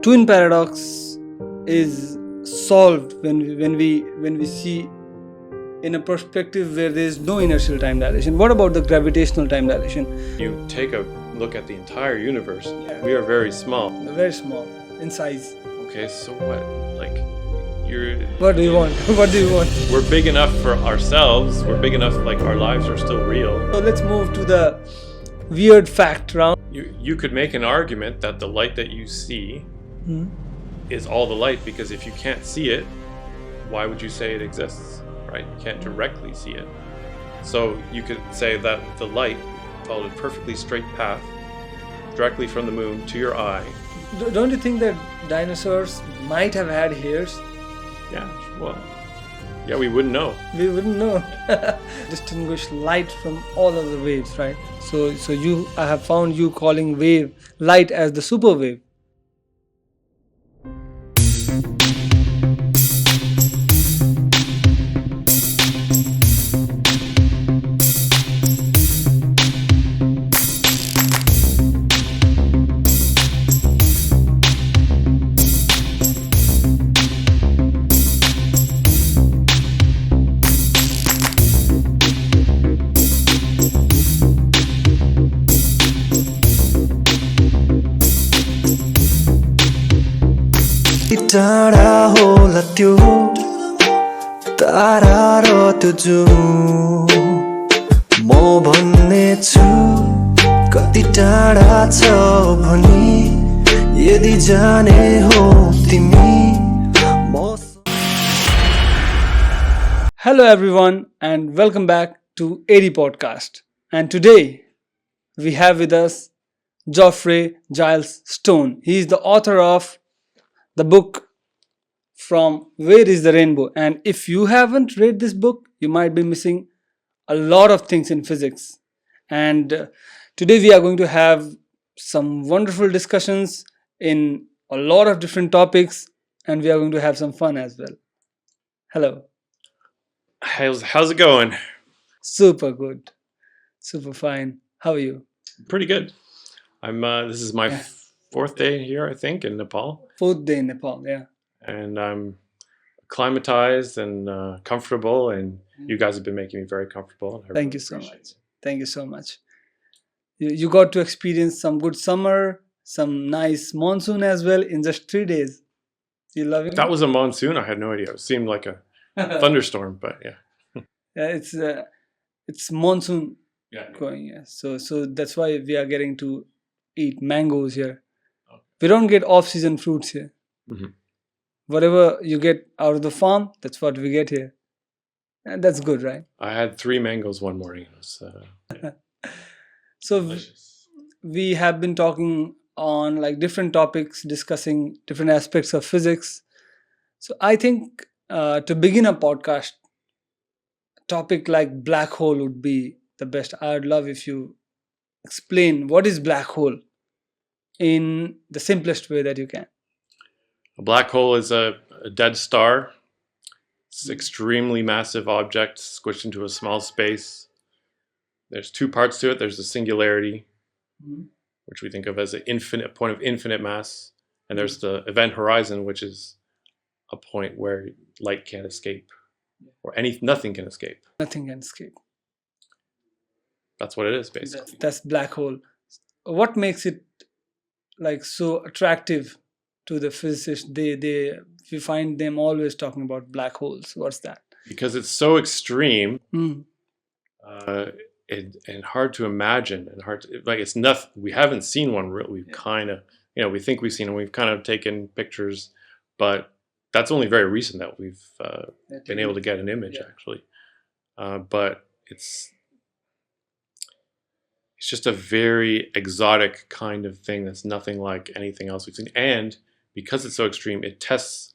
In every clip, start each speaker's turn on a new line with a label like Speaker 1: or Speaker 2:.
Speaker 1: twin paradox is solved when we see in a perspective where there is no inertial time dilation. What about the gravitational time dilation?
Speaker 2: You take a look at the entire universe. We are very small.
Speaker 1: Very small in size.
Speaker 2: Okay, so what? Like, you're...
Speaker 1: What do you want? What do you want?
Speaker 2: We're big enough for ourselves. We're big enough, like, our lives are still real.
Speaker 1: So let's move to the weird fact round.
Speaker 2: You could make an argument that the light that you see is all the light, because if you can't see it, why would you say it exists, right? You can't directly see it. So you could say that the light followed a perfectly straight path directly from the moon to your eye.
Speaker 1: Don't you think that dinosaurs might have had hairs?
Speaker 2: Yeah, well, yeah, we wouldn't know.
Speaker 1: We wouldn't know. Distinguish light from all other waves, right? So I have found you calling light as the super wave.
Speaker 3: टाढा होला त्यो तारा र त्यो जुन म भन्ने छु कति टाढा छ भनी यदि जाने हो तिमी
Speaker 1: Hello everyone and welcome back to AD Podcast. And today we have with us Geoffrey Giles Stone. He is the author of the book From Where is the Rainbow? And if you haven't read this book, you might be missing a lot of things in physics. And today we are going to have some wonderful discussions in a lot of different topics, and we are going to have some fun as well. Hello.
Speaker 2: How's it going?
Speaker 1: Super good. Super fine. How are you?
Speaker 2: Pretty good. This is my fourth day here, I think, in Nepal.
Speaker 1: Fourth day in Nepal, yeah.
Speaker 2: And I'm acclimatized and comfortable, and you guys have been making me very comfortable.
Speaker 1: Thank you so much. Thank you so much. You got to experience some good summer, some nice monsoon as well in just 3 days. You loving it?
Speaker 2: That was a monsoon? I had no idea. It seemed like a thunderstorm, but yeah.
Speaker 1: Yeah, it's monsoon going, yeah. So that's why we are getting to eat mangoes here. Okay. We don't get off-season fruits here. Mm-hmm. Whatever you get out of the farm, that's what we get here. And that's good, right?
Speaker 2: I had 3 mangoes one morning. It was,
Speaker 1: so
Speaker 2: delicious.
Speaker 1: We have been talking on like different topics, discussing different aspects of physics. So I think to begin a podcast, a topic like black hole would be the best. I'd love if you explain what is black hole in the simplest way that you can.
Speaker 2: A black hole is a dead star. It's an extremely massive object squished into a small space. There's 2 parts to it. There's the singularity, which we think of as an infinite point of infinite mass. And there's the event horizon, which is a point where light can't escape, or nothing can escape.
Speaker 1: Nothing can escape.
Speaker 2: That's what it is, basically.
Speaker 1: That's black hole. What makes it like so attractive to the physicists? We find them always talking about black holes. What's that? Because
Speaker 2: it's so extreme and hard to imagine, and it's nothing. We haven't seen one real. We've kind of, we think we've seen them. We've kind of taken pictures, but that's only very recent that we've been able to get an image, actually. But it's just a very exotic kind of thing that's nothing like anything else we've seen. And because it's so extreme, it tests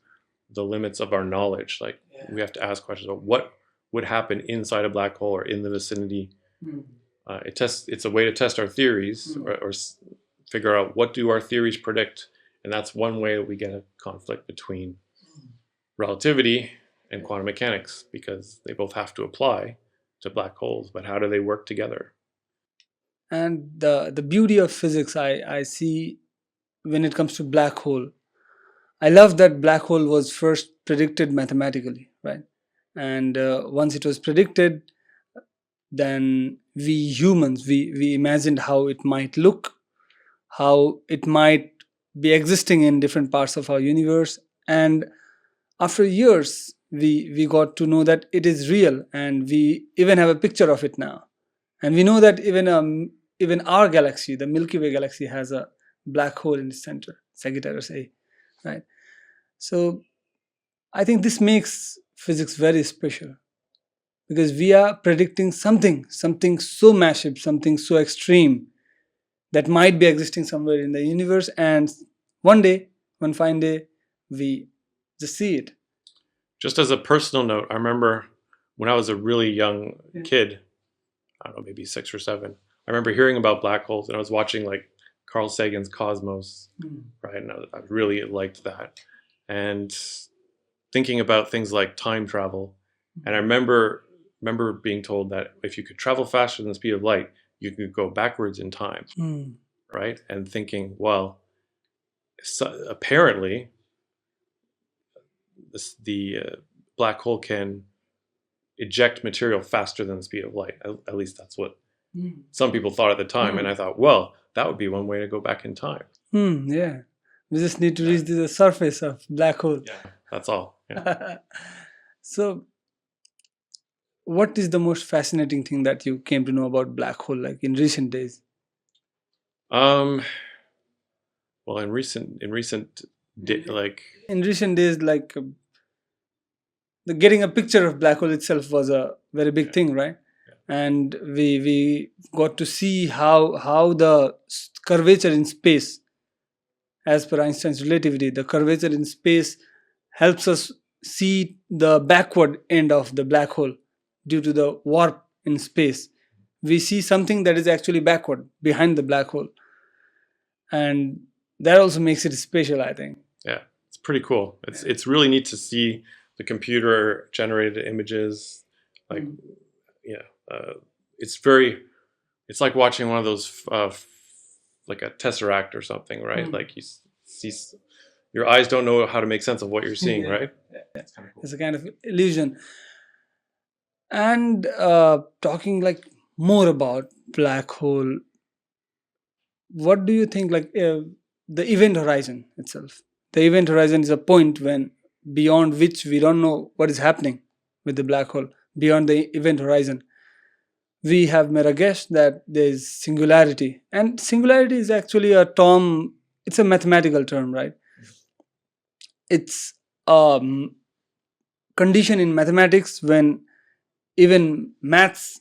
Speaker 2: the limits of our knowledge. Like, we have to ask questions about what would happen inside a black hole or in the vicinity. It's a way to test our theories or figure out what do our theories predict. And that's one way that we get a conflict between relativity and quantum mechanics, because they both have to apply to black holes, but how do they work together?
Speaker 1: And the beauty of physics I see when it comes to black hole, I love that black hole was first predicted mathematically, right? And once it was predicted, then we humans, we imagined how it might look, how it might be existing in different parts of our universe. And after years, we got to know that it is real, and we even have a picture of it now. And we know that even our galaxy, the Milky Way galaxy, has a black hole in the center, Sagittarius A, right? So I think this makes physics very special, because we are predicting something so massive, something so extreme, that might be existing somewhere in the universe, and one fine day, we just see it.
Speaker 2: Just as a personal note, I remember when I was a really young kid, I don't know, maybe 6 or 7, I remember hearing about black holes, and I was watching like Carl Sagan's Cosmos, right? And I really liked that. And thinking about things like time travel. And I remember being told that if you could travel faster than the speed of light, you could go backwards in time, right? And thinking, well, apparently the black hole can eject material faster than the speed of light. At least that's what some people thought at the time. And I thought, well, that would be one way to go back in time.
Speaker 1: Yeah. We just need to reach the surface of black hole.
Speaker 2: Yeah, that's all. Yeah.
Speaker 1: So what is the most fascinating thing that you came to know about black hole, like in recent days?
Speaker 2: Well, in recent
Speaker 1: days, like the getting a picture of black hole itself was a very big thing, right? And we got to see how the curvature in space, as per Einstein's relativity, the curvature in space helps us see the backward end of the black hole due to the warp in space. We see something that is actually backward behind the black hole. And that also makes it special, I think. Yeah,
Speaker 2: it's pretty cool. It's really neat to see the computer generated images. Like, it's like watching one of those like a tesseract or something, right? Like you see, your eyes don't know how to make sense of what you're seeing, right?
Speaker 1: It's kind of cool. It's a kind of illusion. And talking like more about black hole, what do you think, like the event horizon itself? The event horizon is a point beyond which we don't know what is happening with the black hole. Beyond the event horizon, we have made a guess that there is singularity, and singularity is actually a term. It's a mathematical term, right? It's a condition in mathematics when even maths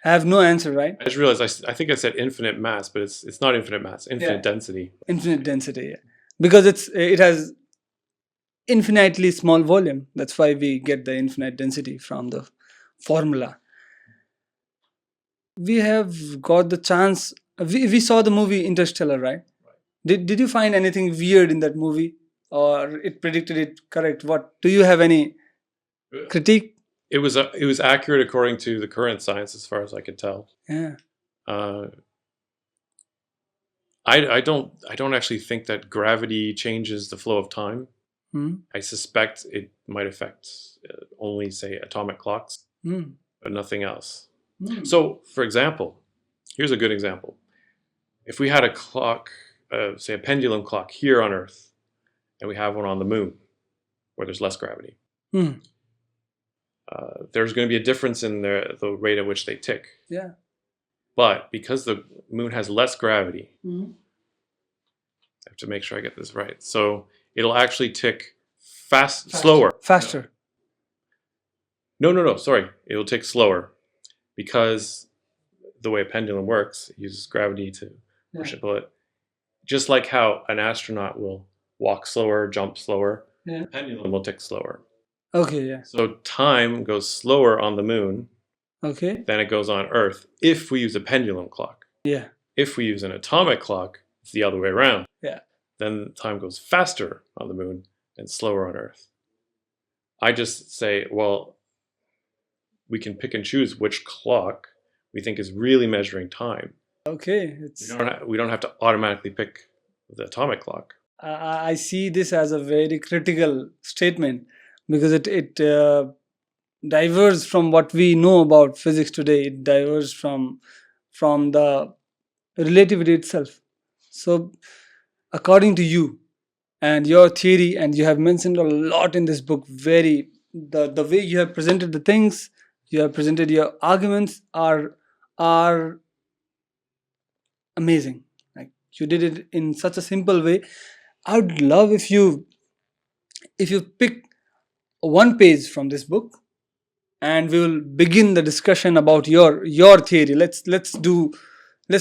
Speaker 1: have no answer, right?
Speaker 2: I just realized I think I said infinite mass, but it's not infinite mass, infinite density.
Speaker 1: Infinite density, yeah. Because it has infinitely small volume. That's why we get the infinite density from the formula. We have got the chance. We saw the movie Interstellar, right? Did you find anything weird in that movie, or it predicted it correct? What do you have any critique?
Speaker 2: It was accurate according to the current science, as far as I could tell.
Speaker 1: Yeah.
Speaker 2: I don't actually think that gravity changes the flow of time. I suspect it might affect only, say, atomic clocks, but nothing else. So, for example, here's a good example. If we had a clock, say a pendulum clock here on Earth, and we have one on the moon, where there's less gravity, there's going to be a difference in the rate at which they tick.
Speaker 1: Yeah.
Speaker 2: But because the moon has less gravity, I have to make sure I get this right. So it'll actually tick slower.
Speaker 1: Faster.
Speaker 2: No, sorry. It'll tick slower because the way a pendulum works, it uses gravity to push it. But just like how an astronaut will walk slower, jump slower, the pendulum will tick slower.
Speaker 1: Okay, yeah.
Speaker 2: So time goes slower on the moon than it goes on Earth if we use a pendulum clock.
Speaker 1: Yeah.
Speaker 2: If we use an atomic clock, it's the other way around.
Speaker 1: Yeah.
Speaker 2: Then time goes faster on the moon and slower on Earth. I just say, well, we can pick and choose which clock we think is really measuring time.
Speaker 1: Okay.
Speaker 2: We don't have to automatically pick the atomic clock.
Speaker 1: I see this as a very critical statement because it diverges from what we know about physics today. It diverges from the relativity itself. So, according to you and your theory, and you have mentioned a lot in this book, very the way you have presented the things, you have presented your arguments are amazing. Like you did it in such a simple way. I would love if you pick one page from this book and we will begin the discussion about your theory. Let's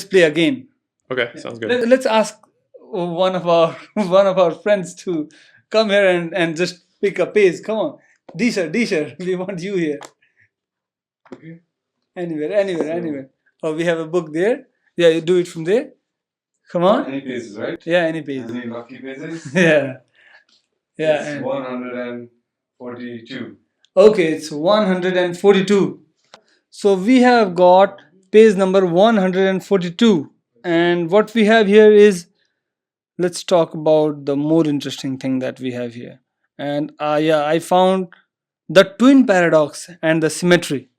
Speaker 1: play a game.
Speaker 2: Okay, sounds good.
Speaker 1: Let's ask one of our friends to come here and just pick a page. Come on, Disha, we want you here.
Speaker 4: Okay.
Speaker 1: Anywhere. Oh, we have a book there. Yeah, you do it from there. Come on.
Speaker 4: Any pages, right?
Speaker 1: Yeah, any page.
Speaker 4: Any lucky pages?
Speaker 1: Yeah.
Speaker 4: It's 142.
Speaker 1: Okay, it's 142. So we have got page number 142. And what we have here is, let's talk about the more interesting thing that we have here. And I found the twin paradox and the symmetry.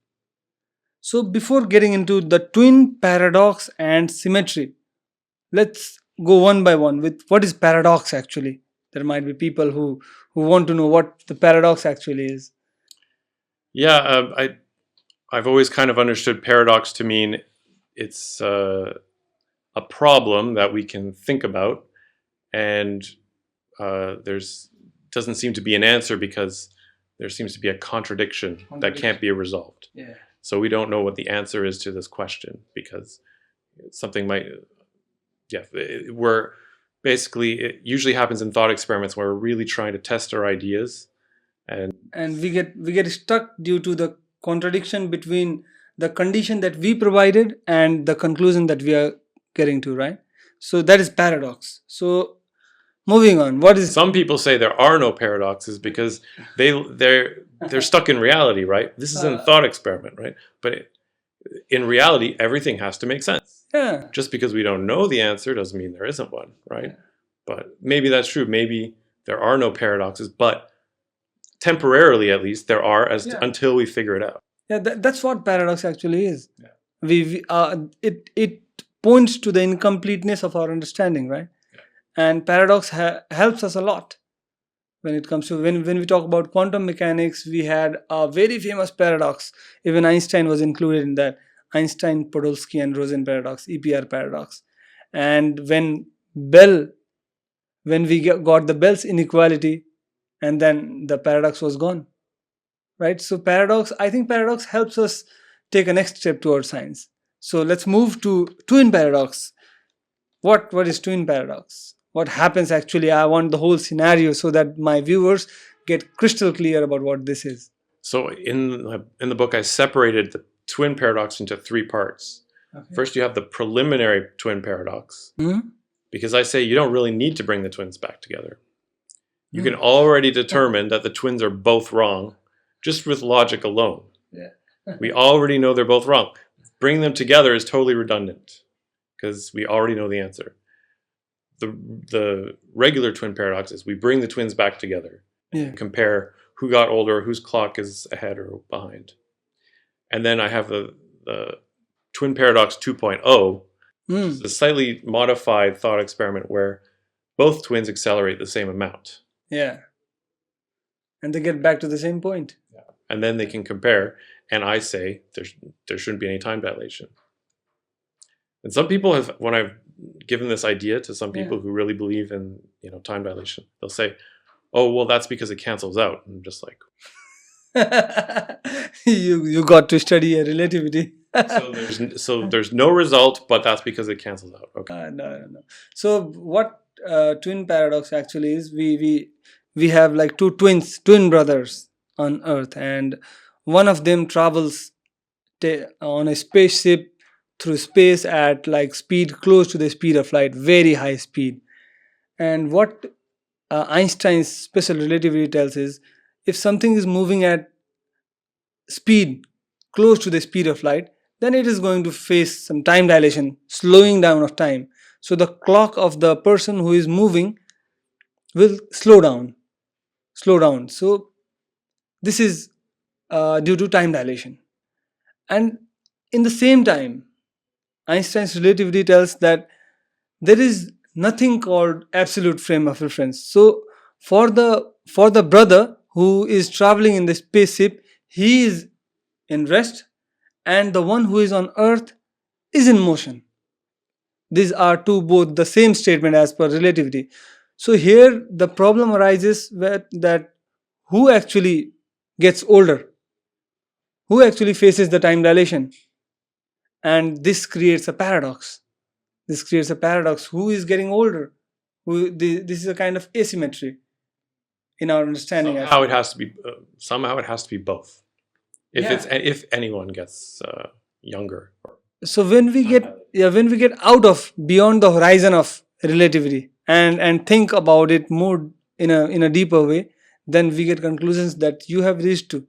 Speaker 1: So before getting into the twin paradox and symmetry, let's go one by one with what is paradox actually. There might be people who want to know what the paradox actually is.
Speaker 2: Yeah, I've always kind of understood paradox to mean it's a problem that we can think about, and there's doesn't seem to be an answer because there seems to be a contradiction that can't be resolved.
Speaker 1: Yeah.
Speaker 2: So we don't know what the answer is to this question because something might, we're basically, it usually happens in thought experiments where we're really trying to test our ideas, and
Speaker 1: we get stuck due to the contradiction between the condition that we provided and the conclusion that we are getting to, right? So that is paradox. So moving on, what is
Speaker 2: some people say there are no paradoxes because they're stuck in reality, right? This is a thought experiment, right? But in reality, everything has to make sense.
Speaker 1: Yeah.
Speaker 2: Just because we don't know the answer doesn't mean there isn't one, right? Yeah. But maybe that's true. Maybe there are no paradoxes, but temporarily at least there are until we figure it out.
Speaker 1: Yeah, that's what paradox actually is. Yeah. It points to the incompleteness of our understanding, right? Yeah. And paradox helps us a lot when it comes to when we talk about quantum mechanics. We had a very famous paradox. Even Einstein was included in that. Einstein, Podolsky, and Rosen paradox, EPR paradox. And when we got the Bell's inequality, and then the paradox was gone, right? So I think paradox helps us take a next step towards science. So let's move to twin paradox. What is twin paradox? What happens actually? I want the whole scenario so that my viewers get crystal clear about what this is.
Speaker 2: So in the book, I separated the twin paradox into three parts. Okay. First, you have the preliminary twin paradox, because I say you don't really need to bring the twins back together. You can already determine that the twins are both wrong just with logic alone. Yeah. We already know they're both wrong. Bringing them together is totally redundant because we already know the answer. The regular twin paradox is we bring the twins back together and compare who got older, whose clock is ahead or behind. And then I have the twin paradox 2.0, which is a slightly modified thought experiment where both twins accelerate the same amount.
Speaker 1: Yeah. And they get back to the same point.
Speaker 2: Yeah. And then they can compare. And I say there shouldn't be any time dilation. And some people have, when I've given this idea to some people who really believe in time dilation, they'll say, "Oh, well, that's because it cancels out." And I'm just like,
Speaker 1: you got to study relativity.
Speaker 2: so there's no result, but that's because it cancels out. Okay.
Speaker 1: No. So what twin paradox actually is? We have like two twin brothers on Earth, and one of them travels on a spaceship through space at like speed close to the speed of light, very high speed. And what Einstein's special relativity tells is, if something is moving at speed close to the speed of light, then it is going to face some time dilation, slowing down of time. So the clock of the person who is moving will slow down. So this is due to time dilation. And in the same time, Einstein's relativity tells that there is nothing called absolute frame of reference. So for the brother who is traveling in the spaceship, he is in rest, and the one who is on Earth is in motion. These are two both the same statement as per relativity. So here the problem arises that who actually gets older, who actually faces the time dilation, and this creates a paradox. Who is getting older? This is a kind of asymmetry in our understanding.
Speaker 2: Somehow it has to be. Somehow it has to be both. If anyone gets younger.
Speaker 1: So when we get out of beyond the horizon of relativity and think about it more in a deeper way, then we get conclusions that you have reached to,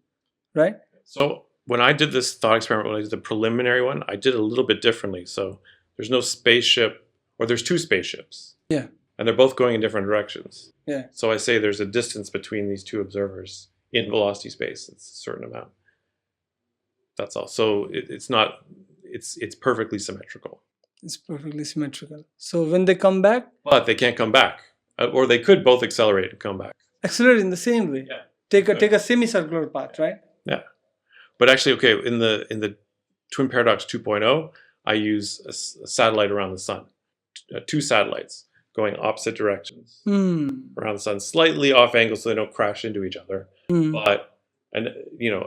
Speaker 1: right?
Speaker 2: So when I did this thought experiment, when I did the preliminary one, I did it a little bit differently. So there's no spaceship, or there's two spaceships.
Speaker 1: Yeah.
Speaker 2: And they're both going in different directions.
Speaker 1: Yeah.
Speaker 2: So I say there's a distance between these two observers in velocity space. It's a certain amount. That's all. So it's not. It's perfectly symmetrical.
Speaker 1: It's perfectly symmetrical. So when they come back,
Speaker 2: But they can't come back, or they could both accelerate and come back.
Speaker 1: accelerate in the same way.
Speaker 2: Yeah.
Speaker 1: Take a semicircular path, right?
Speaker 2: Yeah. But actually, okay, in the Twin Paradox 2.0, I use a satellite around the sun, two satellites going opposite directions around the sun, slightly off angle so they don't crash into each other, but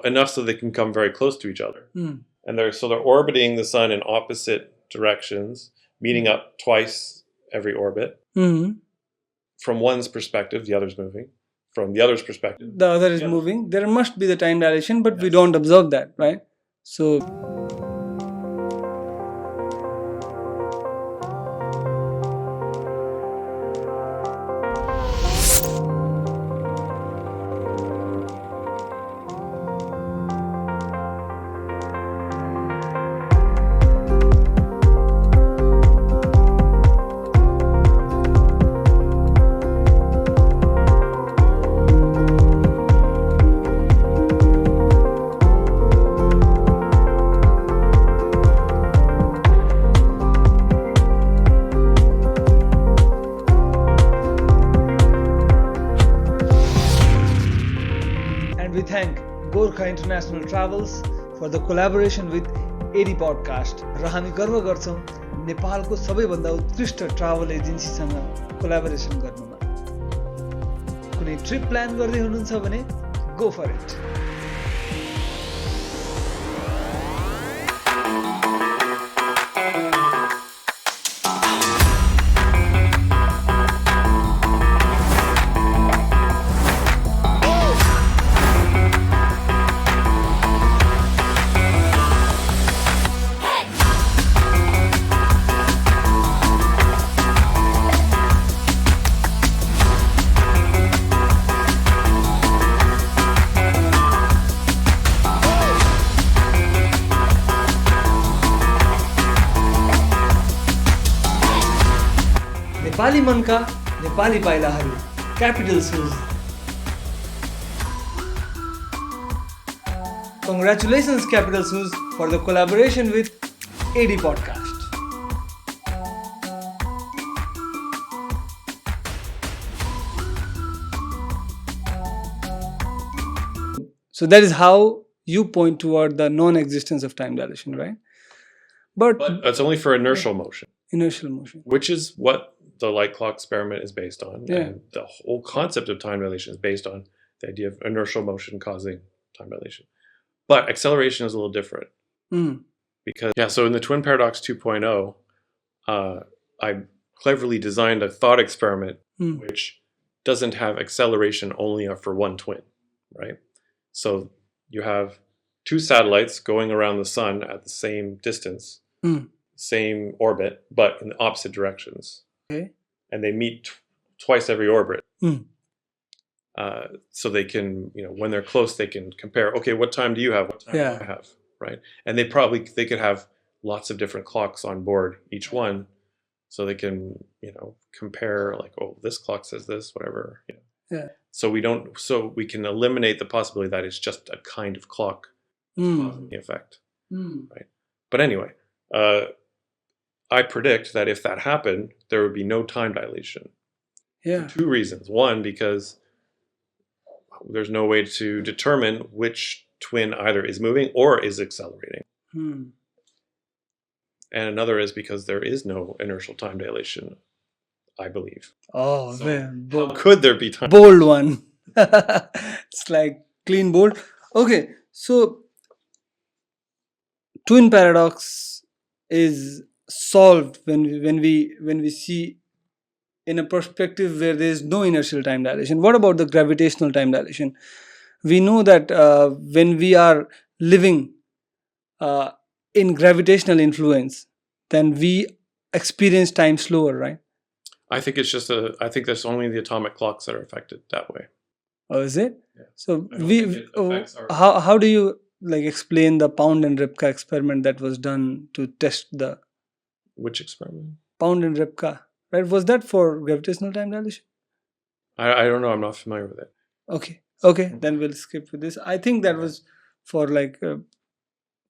Speaker 2: enough so they can come very close to each other. And they're orbiting the sun in opposite directions, meeting up twice every orbit. From one's perspective, the other's moving. From the other's perspective,
Speaker 1: The other is moving. There must be the time dilation, but we don't observe that, right? So we thank Gorkha International Travels for the collaboration with AD Podcast. र हामी गर्व गर्छौं नेपालको सबैभन्दा उत्कृष्ट travel एजेन्सीसँग collaboration गर्नुमा। कुनै trip plan गर्दै हुनुहुन्छ भने गो फर इट। नेपाली मनका नेपाली पाइलाहरू capital shoes. Congratulations Capital Shoes for the collaboration with AD Podcast. So that is how you point toward the non-existence of time dilation, right? But
Speaker 2: it's only for inertial motion.
Speaker 1: Inertial motion.
Speaker 2: Which is what the light clock experiment is based on.
Speaker 1: Yeah.
Speaker 2: And the whole concept of time dilation is based on the idea of inertial motion causing time dilation. But acceleration is a little different. Because, so in the Twin Paradox 2.0, I cleverly designed a thought experiment which doesn't have acceleration only for one twin, right? So you have two satellites going around the sun at the same distance, same orbit, but in the opposite directions.
Speaker 1: Okay.
Speaker 2: And they meet twice every orbit. So they can, when they're close, they can compare, okay, what time do you have? What time do I have? Right. And they could have lots of different clocks on board each one. so they can, compare like, oh, this clock says this, whatever.
Speaker 1: Yeah.
Speaker 2: So we can eliminate the possibility that it's just a kind of clock causing the effect. Right. But anyway, I predict that if that happened, there would be no time dilation.
Speaker 1: Yeah.
Speaker 2: For two reasons. One, because there's no way to determine which twin either is moving or is accelerating. And another is because there is no inertial time dilation, I believe.
Speaker 1: Oh,
Speaker 2: So
Speaker 1: man.
Speaker 2: how could there be time?
Speaker 1: Bold one. It's like clean bold. Okay, so twin paradox is solved when we see in a perspective where there is no inertial time dilation. What about the gravitational time dilation? We know that when we are living in gravitational influence, then we experience time slower, right?
Speaker 2: I think it's just I think there's only the atomic clocks that are affected that way.
Speaker 1: Oh, is it?
Speaker 2: Yeah.
Speaker 1: So
Speaker 2: I don't think it affects our-
Speaker 1: how do you like explain the Pound and Ripka experiment that was done to test the
Speaker 2: Which experiment?
Speaker 1: Pound and Ripka? Right? Was that for gravitational time dilation?
Speaker 2: I don't know. I'm not familiar with it.
Speaker 1: Okay. Then we'll skip with this. I think that was for like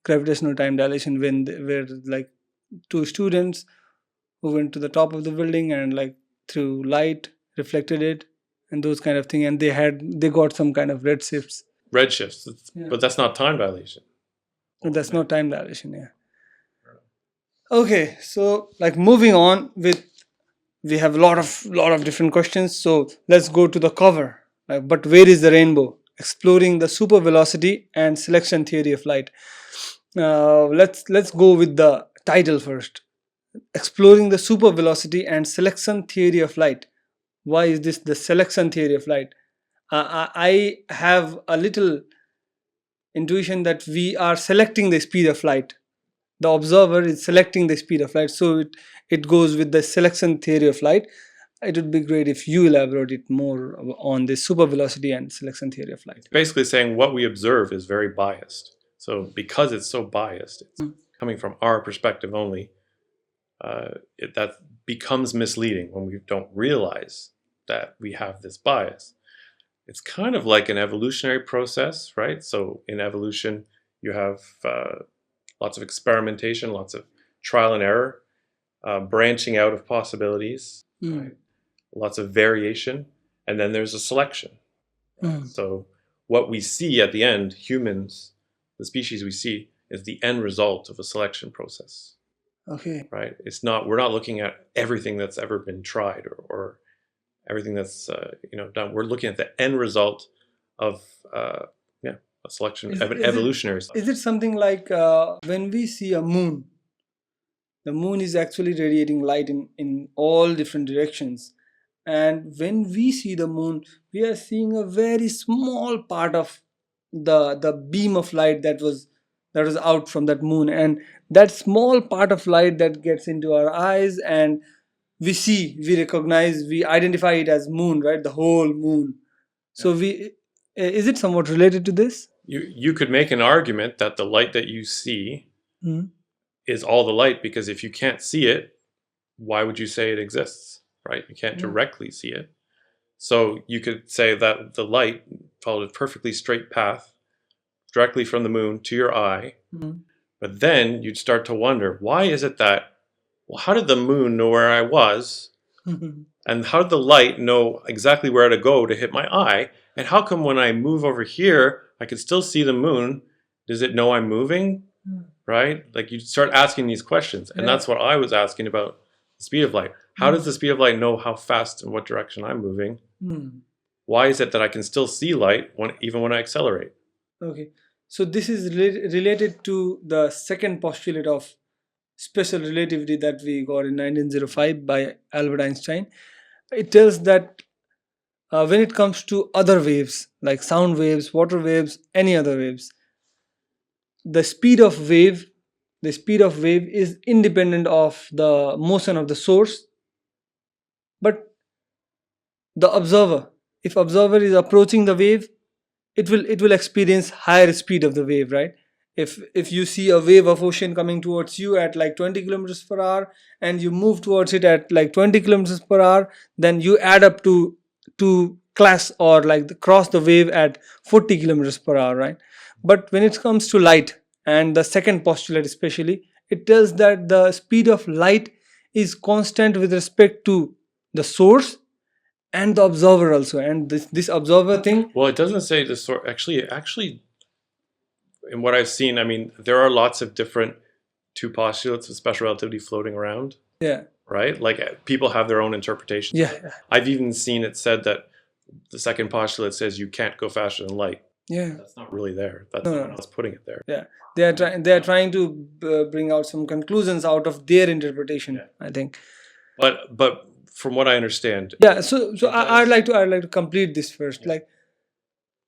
Speaker 1: gravitational time dilation when they were like two students who went to the top of the building and like through light reflected it and those kind of thing, and they got some kind of redshifts.
Speaker 2: Redshifts,
Speaker 1: Yeah.
Speaker 2: but that's not time dilation.
Speaker 1: That's not time dilation, yeah. Okay, so like moving on with, we have a lot of different questions. So let's go to the cover. But where is the rainbow? Exploring the super velocity and selection theory of light. Let's go with the title first. Exploring the super velocity and selection theory of light. Why is this the selection theory of light? I have a little intuition that we are selecting the speed of light. The observer is selecting the speed of light, so it goes with the selection theory of light. It would be great if you elaborate it more on the super velocity and selection theory of light.
Speaker 2: Basically saying what we observe is very biased. So because it's so biased, it's coming from our perspective only, that becomes misleading when we don't realize that we have this bias. It's kind of like an evolutionary process, right? So in evolution, you have lots of experimentation, lots of trial and error, branching out of possibilities, right? Lots of variation, and then there's a selection. So what we see at the end, humans, the species we see, is the end result of a selection process.
Speaker 1: Okay.
Speaker 2: Right? We're not looking at everything that's ever been tried or everything that's done. We're looking at the end result of a selection of an evolutionary.
Speaker 1: Is it something like when we see a moon? The moon is actually radiating light in all different directions. And when we see the moon, we are seeing a very small part of the beam of light that was out from that moon, and that small part of light that gets into our eyes, and we recognize, we identify it as moon, right? The whole moon. So is it somewhat related to this?
Speaker 2: You could make an argument that the light that you see is all the light, because if you can't see it, why would you say it exists? Right? You can't directly see it. So you could say that the light followed a perfectly straight path directly from the moon to your eye. But then you'd start to wonder, why is it that, how did the moon know where I was? And how did the light know exactly where to go to hit my eye? And how come when I move over here, I can still see the moon? Does it know I'm moving? Right? Like you start asking these questions. And that's what I was asking about the speed of light. How does the speed of light know how fast and what direction I'm moving? Why is it that I can still see light even when I accelerate?
Speaker 1: Okay. So this is related to the second postulate of special relativity that we got in 1905 by Albert Einstein. It tells that when it comes to other waves, like sound waves, water waves, any other waves, the speed of wave is independent of the motion of the source. But the observer, if observer is approaching the wave, it will experience higher speed of the wave, right? If you see a wave of ocean coming towards you at like 20 kilometers per hour and you move towards it at like 20 kilometers per hour, then you add up to class or like cross the wave at 40 kilometers per hour, right? But when it comes to light and the second postulate especially, it tells that the speed of light is constant with respect to the source and the observer also. And this observer thing,
Speaker 2: Well, it doesn't say the sort. Actually, in what I've seen, I mean, there are lots of different two postulates of special relativity floating around,
Speaker 1: yeah,
Speaker 2: right? Like people have their own interpretations.
Speaker 1: yeah,
Speaker 2: I've even seen it said that the second postulate says you can't go faster than light.
Speaker 1: yeah.
Speaker 2: That's not really there. That's
Speaker 1: No,
Speaker 2: someone
Speaker 1: no.
Speaker 2: else putting it there.
Speaker 1: Yeah, they are trying to bring out some conclusions out of their interpretation.
Speaker 2: Yeah.
Speaker 1: I think.
Speaker 2: But from what I understand,
Speaker 1: Yeah. So I'd like to complete this first. Like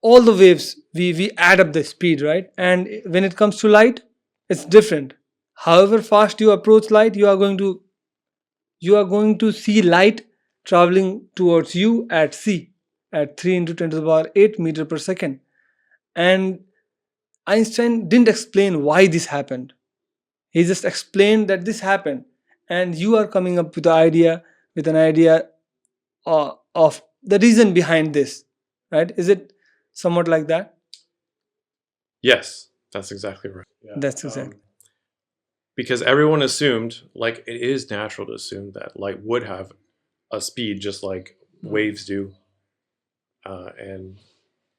Speaker 1: all the waves, we add up the speed, right? And when it comes to light, it's different. However fast you approach light, you are going to see light traveling towards you at c at 3 into 10 to the power 8 meter per second. And Einstein didn't explain why this happened. He just explained that this happened, and you are coming up with an idea of the reason behind this, right? Is it somewhat like that?
Speaker 2: yes, that's exactly right. Yeah.
Speaker 1: That's exactly.
Speaker 2: Because everyone assumed, like it is natural to assume that light would have a speed just like waves do, and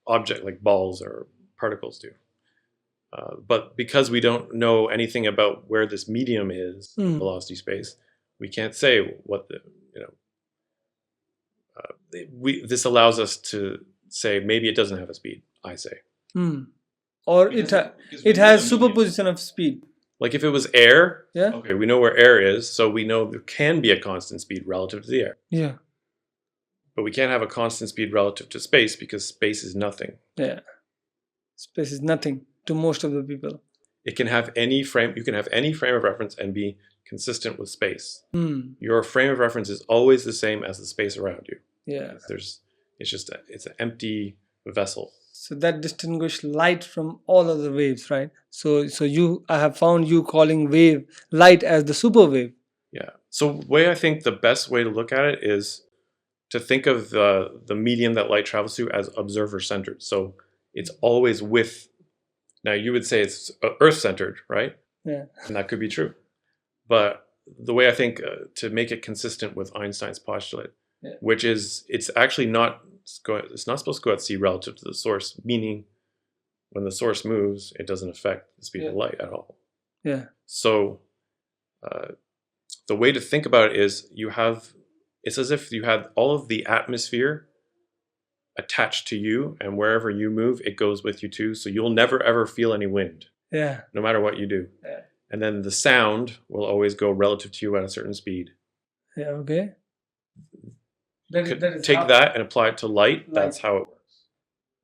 Speaker 2: object like balls or particles do. But because we don't know anything about where this medium is, velocity space, we can't say what the this allows us to say maybe it doesn't have a speed. I say,
Speaker 1: Or
Speaker 2: Because
Speaker 1: it has superposition of speed.
Speaker 2: like if it was air,
Speaker 1: Yeah.
Speaker 2: okay, we know where air is, so we know there can be a constant speed relative to the air.
Speaker 1: Yeah.
Speaker 2: But we can't have a constant speed relative to space because space is nothing.
Speaker 1: Yeah. Space is nothing to most of the people.
Speaker 2: It can have any frame. You can have any frame of reference and be consistent with space. Your frame of reference is always the same as the space around you.
Speaker 1: Yeah.
Speaker 2: It's an empty vessel.
Speaker 1: So that distinguishes light from all other waves, right? So I have found you calling light as the super wave.
Speaker 2: Yeah. So I think the best way to look at it is to think of the medium that light travels through as observer centered. So it's always with. Now you would say it's Earth centered, right?
Speaker 1: Yeah.
Speaker 2: And that could be true. But the way I think to make it consistent with Einstein's postulate, which is it's actually not supposed to go at c relative to the source, meaning when the source moves, it doesn't affect the speed of light at all.
Speaker 1: Yeah.
Speaker 2: So the way to think about it is it's as if you had all of the atmosphere attached to you, and wherever you move, it goes with you too. So you'll never ever feel any wind.
Speaker 1: Yeah.
Speaker 2: No matter what you do.
Speaker 1: Yeah.
Speaker 2: And then the sound will always go relative to you at a certain speed.
Speaker 1: Yeah. Okay.
Speaker 2: Take that and apply it to light. That's how it works.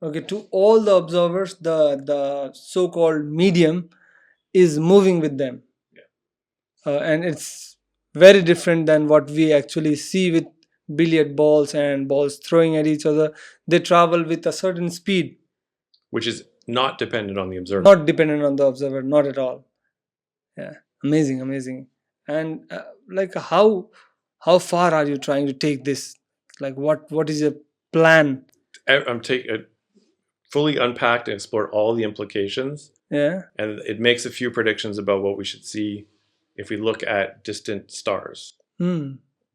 Speaker 1: Okay. To all the observers, the so-called medium is moving with them. Yeah. And it's very different than what we actually see with billiard balls and balls throwing at each other. They travel with a certain speed,
Speaker 2: which is not dependent on the observer.
Speaker 1: Not dependent on the observer, not at all. Yeah, amazing. And like how far are you trying to take this? Like what is your plan?
Speaker 2: I'm fully unpacked and explored all the implications.
Speaker 1: Yeah.
Speaker 2: And it makes a few predictions about what we should see if we look at distant stars.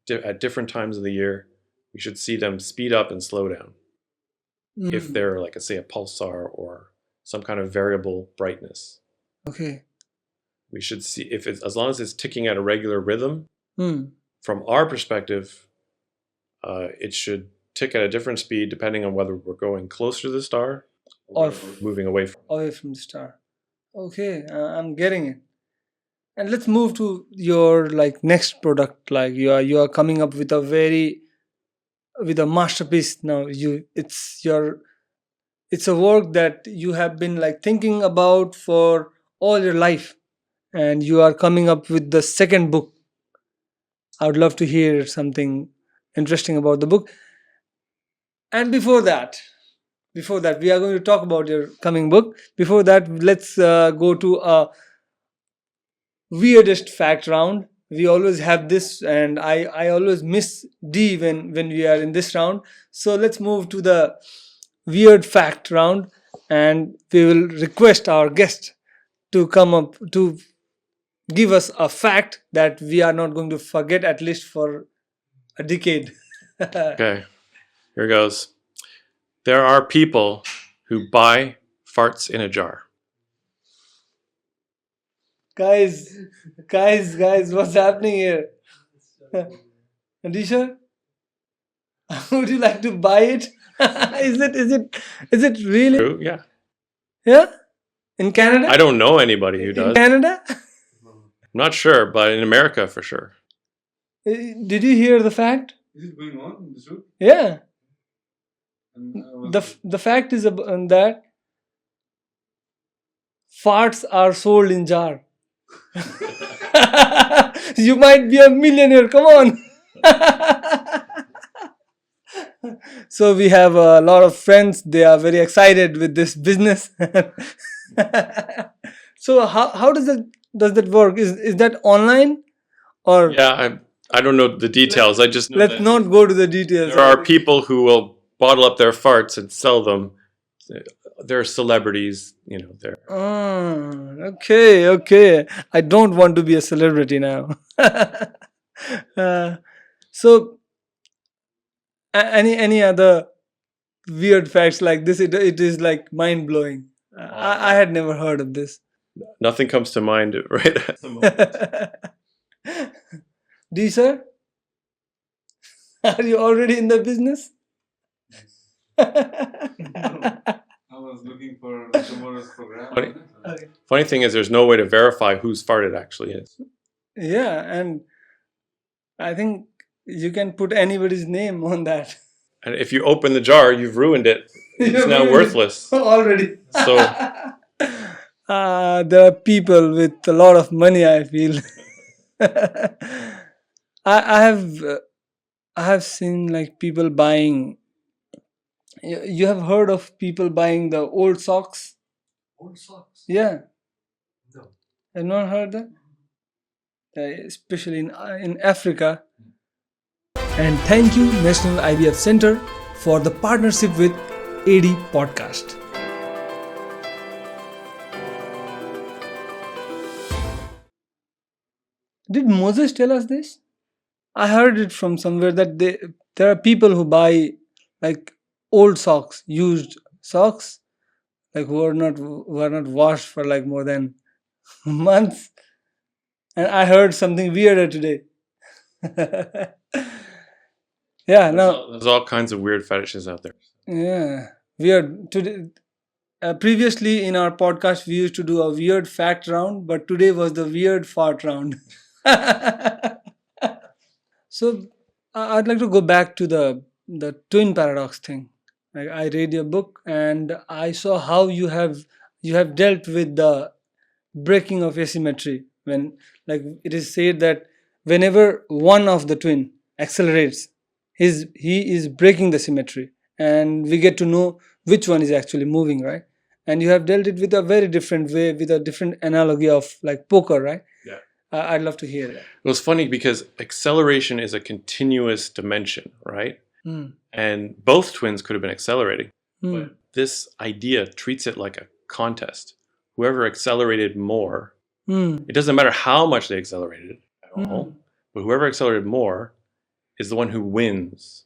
Speaker 2: At different times of the year, we should see them speed up and slow down. If they're like, say, a pulsar or some kind of variable brightness.
Speaker 1: Okay.
Speaker 2: We should see as long as it's ticking at a regular rhythm. From our perspective, it should tick at a different speed depending on whether we're going closer to the star or moving away from
Speaker 1: the star. Okay, I'm getting it. And let's move to your next product. Like you are coming up with a masterpiece now. It's a work that you have been thinking about for all your life, and you are coming up with the second book. I would love to hear something interesting about the book. And before before that, we are going to talk about your coming book. Before that, let's go to a weirdest fact round. We always have this, and I always miss D when we are in this round. So let's move to the weird fact round, and we will request our guest to come up to give us a fact that we are not going to forget at least for a decade.
Speaker 2: Okay, here goes. There are people who buy farts in a jar.
Speaker 1: Guys, what's happening here? Adisha, would you like to buy it? Is it really?
Speaker 2: True? Yeah.
Speaker 1: Yeah? In Canada?
Speaker 2: I don't know anybody who
Speaker 1: In
Speaker 2: does.
Speaker 1: Canada?
Speaker 2: I'm not sure, but in America for sure.
Speaker 1: Did you hear the fact?
Speaker 4: Is it going on in this room?
Speaker 1: Yeah.
Speaker 4: And I was
Speaker 1: The fact is that farts are sold in jar. You might be a millionaire. Come on. So we have a lot of friends. They are very excited with this business. So how does that work? Is that online or?
Speaker 2: Yeah, I don't know the details. I just know
Speaker 1: Let's
Speaker 2: that
Speaker 1: not go to the details.
Speaker 2: there are people who will bottle up their farts and sell them. They're celebrities, you know. They're
Speaker 1: Okay. I don't want to be a celebrity now. So, any other weird facts like this? It is like mind blowing. I had never heard of this.
Speaker 2: nothing comes to mind right at the moment.
Speaker 1: D sir, are you already in the business?
Speaker 4: I was looking for tomorrow's program.
Speaker 2: Funny. Funny thing is, there's no way to verify whose fart it actually is.
Speaker 1: Yeah, and I think you can put anybody's name on that.
Speaker 2: And if you open the jar, you've ruined it. It's now worthless.
Speaker 1: Already.
Speaker 2: So
Speaker 1: There are people with a lot of money, I feel. I have seen like people buying. You have heard of people buying the old socks?
Speaker 4: Old socks.
Speaker 1: Yeah,
Speaker 4: No.
Speaker 1: I've not heard that. Especially in Africa. And thank you, National IVF Center, for the partnership with AD Podcast. Did Moses tell us this? I heard it from somewhere that there are people who buy like old socks, used socks, like who are not washed for like more than months. And I heard something weirder today. Yeah, now
Speaker 2: there's all kinds of weird fetishes out there.
Speaker 1: yeah, weird. Today, previously in our podcast, we used to do a weird fact round, but today was the weird fart round. So I'd like to go back to the twin paradox thing. Like I read your book and I saw how you have dealt with the breaking of asymmetry, when like it is said that whenever one of the twin accelerates, he is breaking the symmetry, and we get to know which one is actually moving, right? And you have dealt it with a very different way, with a different analogy of like poker, right?
Speaker 2: Yeah.
Speaker 1: I'd love to hear that.
Speaker 2: It was funny because acceleration is a continuous dimension, right?
Speaker 1: Mm.
Speaker 2: And both twins could have been accelerating.
Speaker 1: Mm.
Speaker 2: But this idea treats it like a contest. Whoever accelerated more,
Speaker 1: Mm.
Speaker 2: it doesn't matter how much they accelerated at all,
Speaker 1: Mm.
Speaker 2: but whoever accelerated more is the one who wins,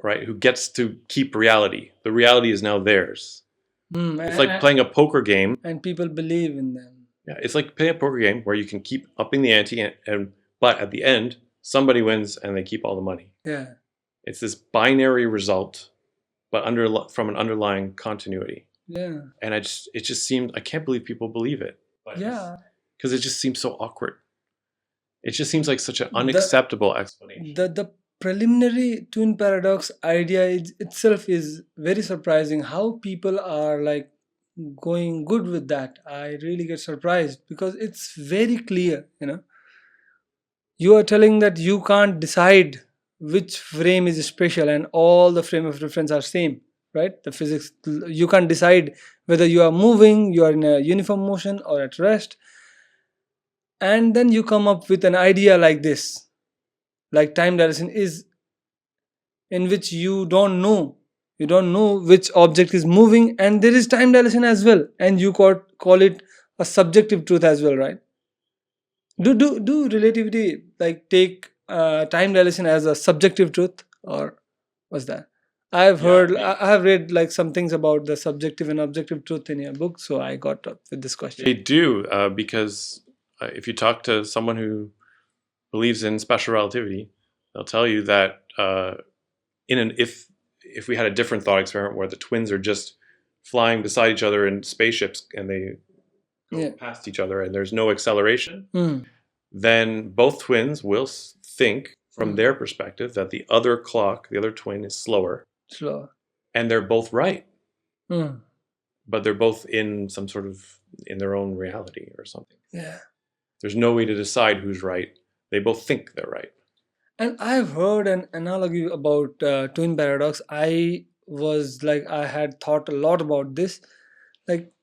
Speaker 2: right? Who gets to keep reality. The reality is now theirs. It's like playing a poker game.
Speaker 1: And people believe in them.
Speaker 2: Yeah, it's like playing a poker game where you can keep upping the ante, but at the end, somebody wins and they keep all the money.
Speaker 1: Yeah.
Speaker 2: It's this binary result, but from an underlying continuity.
Speaker 1: Yeah.
Speaker 2: And it just seemed, I can't believe people believe it.
Speaker 1: Yeah.
Speaker 2: Because it just seems so awkward. It just seems like such an unacceptable explanation.
Speaker 1: The preliminary twin paradox idea itself is very surprising. How people are like going good with that. I really get surprised because it's very clear, You are telling that you can't decide which frame is special and all the frame of reference are same. right? The physics, you can't decide whether you are moving, you are in a uniform motion or at rest. And then you come up with an idea like this, like time dilation is, in which you don't know which object is moving, and there is time dilation as well, and you call it a subjective truth as well, right? Do relativity like take time dilation as a subjective truth, or what's that? I've heard, I have read like some things about the subjective and objective truth in your book, so I got up with this question.
Speaker 2: They do, because if you talk to someone who believes in special relativity, they'll tell you that if we had a different thought experiment where the twins are just flying beside each other in spaceships and they go past each other and there's no acceleration, then both twins will think from their perspective that the other twin is slower. And they're both right. But they're both in some sort of, in their own reality or something.
Speaker 1: Yeah.
Speaker 2: There's no way to decide who's right. They both think they're right.
Speaker 1: And I've heard an analogy about twin paradox. I had thought a lot about this. Like,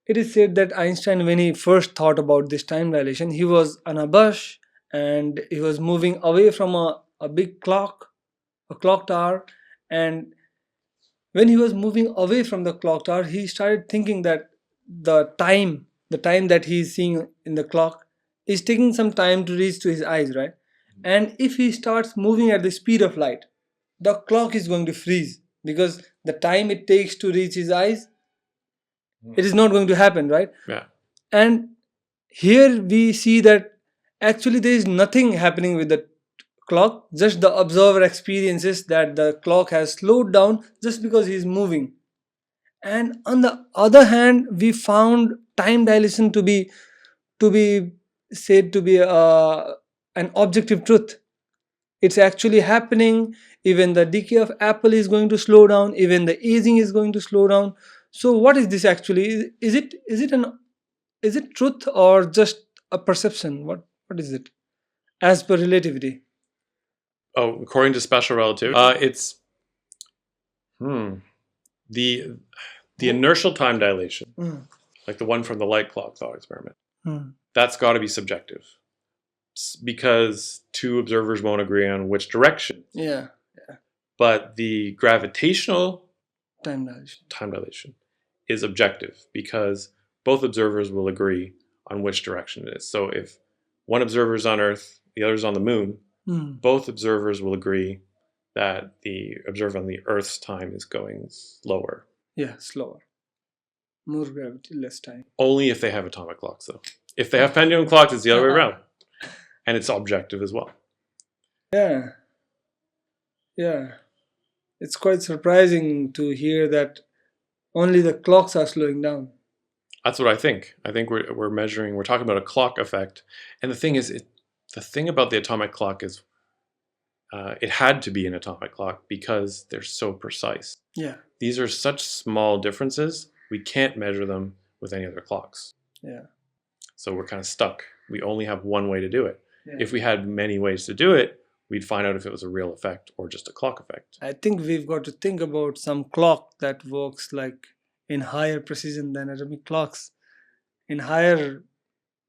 Speaker 1: it is said that Einstein, when he first thought about this time dilation, he was on a bus and he was moving away from a big clock, a clock tower. And when he was moving away from the clock tower, he started thinking that the time that he's seeing in the clock is taking some time to reach to his eyes, right? And if he starts moving at the speed of light, the clock is going to freeze, because the time it takes to reach his eyes, it is not going to happen, right?
Speaker 2: Yeah.
Speaker 1: And here we see that actually there is nothing happening with the clock, just the observer experiences that the clock has slowed down just because he is moving. And on the other hand, we found time dilation to be said to be an objective truth. It's actually happening. Even the decay of apple is going to slow down. Even the aging is going to slow down. So what is this actually? Is it truth or just a perception? What is it as per relativity?
Speaker 2: Oh, according to special relativity, it's the inertial time dilation, like the one from the light clock thought experiment. That's got to be subjective, because two observers won't agree on which direction.
Speaker 1: Yeah.
Speaker 2: But the gravitational
Speaker 1: Time
Speaker 2: dilation is objective, because both observers will agree on which direction it is. So if one observer is on Earth, the other is on the moon, both observers will agree that the observer on the Earth's time is going slower.
Speaker 1: Yeah, slower. More gravity, less time.
Speaker 2: Only if they have atomic clocks, though. If they have pendulum clocks, it's the other way around. And it's objective as well.
Speaker 1: Yeah. It's quite surprising to hear that only the clocks are slowing down.
Speaker 2: That's what I think. I think we're talking about a clock effect. And the thing is, the thing about the atomic clock is it had to be an atomic clock because they're so precise.
Speaker 1: Yeah.
Speaker 2: These are such small differences, we can't measure them with any other clocks.
Speaker 1: Yeah.
Speaker 2: So we're kind of stuck. We only have one way to do it.
Speaker 1: Yeah.
Speaker 2: If we had many ways to do it, we'd find out if it was a real effect or just a clock effect.
Speaker 1: I think we've got to think about some clock that works like in higher precision than atomic clocks, in higher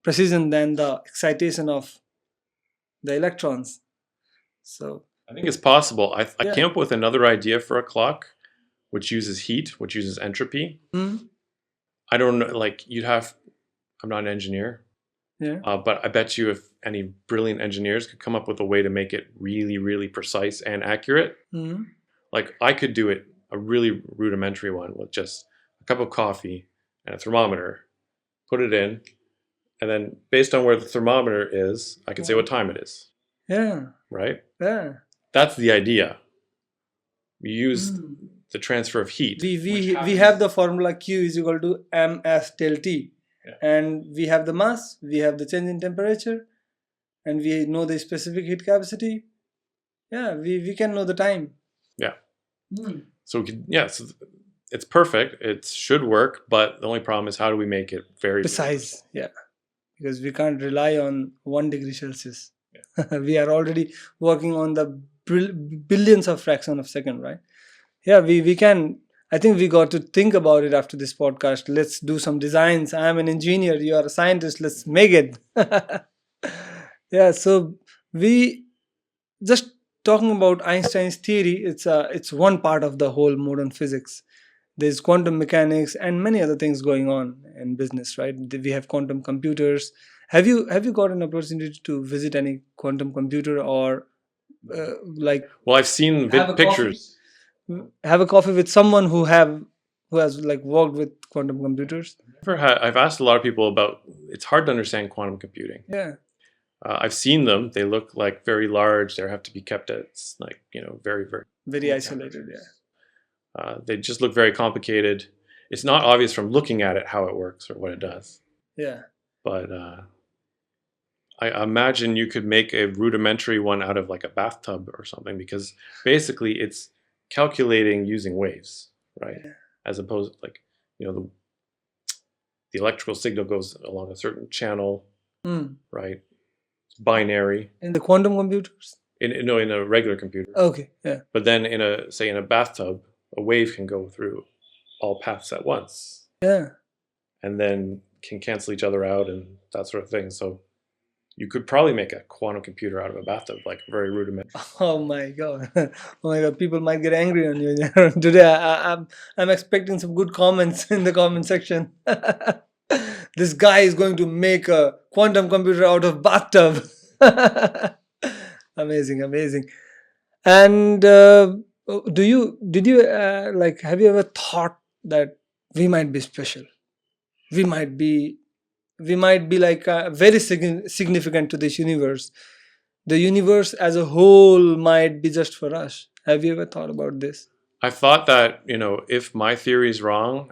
Speaker 1: precision than the excitation of the electrons. So
Speaker 2: I think it's possible. I came up with another idea for a clock which uses heat, which uses entropy. I don't know, like I'm not an engineer.
Speaker 1: Yeah.
Speaker 2: But I bet you if any brilliant engineers could come up with a way to make it really, really precise and accurate, like I could do it, a really rudimentary one with just a cup of coffee and a thermometer, put it in, and then based on where the thermometer is, I can say what time it is.
Speaker 1: Yeah.
Speaker 2: Right?
Speaker 1: Yeah.
Speaker 2: That's the idea. We use the transfer of heat.
Speaker 1: We have the formula Q is equal to ms del T. Yeah. And we have the mass, we have the change in temperature, and we know the specific heat capacity. Yeah, we can know the time.
Speaker 2: Yeah. So so it's perfect. It should work, but the only problem is how do we make it very
Speaker 1: precise? Yeah, because we can't rely on 1 degree Celsius. Yeah. We are already working on the billions of fraction of second, right? Yeah, we can. I think we got to think about it after this podcast. Let's do some designs. I'm an engineer, you are a scientist, let's make it. Yeah, so we just talking about Einstein's theory, it's one part of the whole modern physics. There's quantum mechanics and many other things going on in business, right? We have quantum computers. Have you got an opportunity to visit any quantum computer or like
Speaker 2: Well, I've seen
Speaker 1: have a
Speaker 2: pictures.
Speaker 1: have a coffee with someone who has like worked with quantum computers?
Speaker 2: I've asked a lot of people about. It's hard to understand quantum computing.
Speaker 1: Yeah.
Speaker 2: I've seen them. They look like very large. They have to be kept at like very very.
Speaker 1: Very isolated. Yeah.
Speaker 2: They just look very complicated. It's not obvious from looking at it how it works or what it does.
Speaker 1: Yeah.
Speaker 2: But I imagine you could make a rudimentary one out of like a bathtub or something, because basically it's calculating using waves, right?
Speaker 1: Yeah.
Speaker 2: As opposed like the electrical signal goes along a certain channel, right? It's binary.
Speaker 1: In the quantum computers?
Speaker 2: In a regular computer.
Speaker 1: Okay. Yeah.
Speaker 2: But then in a bathtub, a wave can go through all paths at once.
Speaker 1: Yeah.
Speaker 2: And then can cancel each other out and that sort of thing. So you could probably make a quantum computer out of a bathtub, like very rudimentary.
Speaker 1: Oh my god! Oh my god! People might get angry on you today. I'm expecting some good comments in the comment section. This guy is going to make a quantum computer out of bathtub. Amazing, amazing. And did you like? Have you ever thought that we might be special? We might be like very significant to this universe. The universe as a whole might be just for us. Have you ever thought about this?
Speaker 2: I've thought that, if my theory is wrong,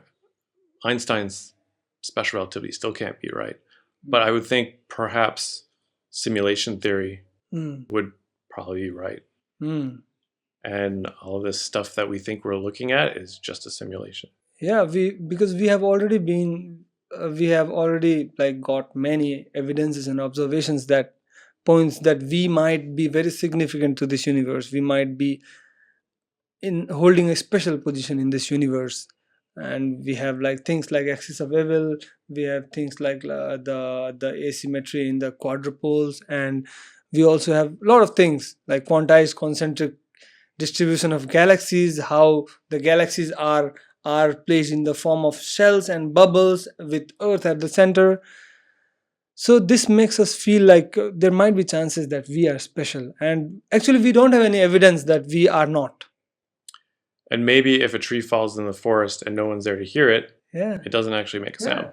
Speaker 2: Einstein's special relativity still can't be right. But I would think perhaps simulation theory would probably be right. And all of this stuff that we think we're looking at is just a simulation.
Speaker 1: Yeah, because we have already like got many evidences and observations that points that we might be very significant to this universe. We might be in holding a special position in this universe, and we have like things like axis of evil. We have things like the asymmetry in the quadrupoles, and we also have a lot of things like quantized concentric distribution of galaxies, how the galaxies are placed in the form of shells and bubbles with Earth at the center. So this makes us feel like there might be chances that we are special, and actually we don't have any evidence that we are not.
Speaker 2: And maybe if a tree falls in the forest and no one's there to hear it,
Speaker 1: Yeah.
Speaker 2: it doesn't actually make a sound.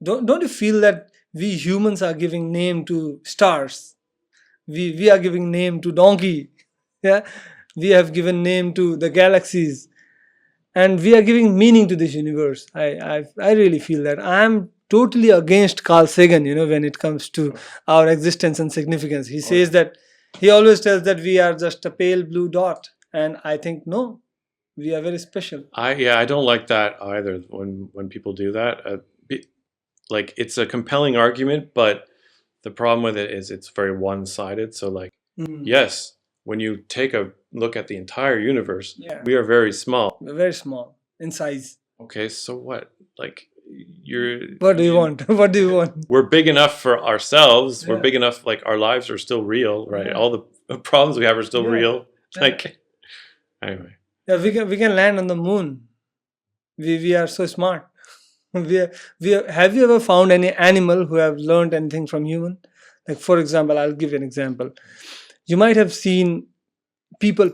Speaker 1: Don't you feel that we humans are giving name to stars? We are giving name to donkey. Yeah, we have given name to the galaxies, and we are giving meaning to this universe. I really feel that. I'm totally against Carl Sagan, when it comes to our existence and significance. He says that, he always tells that we are just a pale blue dot, and I think no, we are very special.
Speaker 2: I don't like that either when people do that. Like, it's a compelling argument, but the problem with it is it's very one-sided. So like, yes, when you take a look at the entire universe,
Speaker 1: Yeah.
Speaker 2: we are very small.
Speaker 1: We're very small in size.
Speaker 2: Okay, so what? Like,
Speaker 1: What do you want? What do you want?
Speaker 2: we're big enough for ourselves. We're
Speaker 1: Yeah.
Speaker 2: big enough, like, our lives are still real, right?
Speaker 1: Yeah.
Speaker 2: All the problems we have are still
Speaker 1: Yeah.
Speaker 2: real.
Speaker 1: Yeah.
Speaker 2: Like, anyway.
Speaker 1: Yeah, we can land on the moon. We are so smart. Have you ever found any animal who have learned anything from human? Like, for example, I'll give you an example. You might have seen people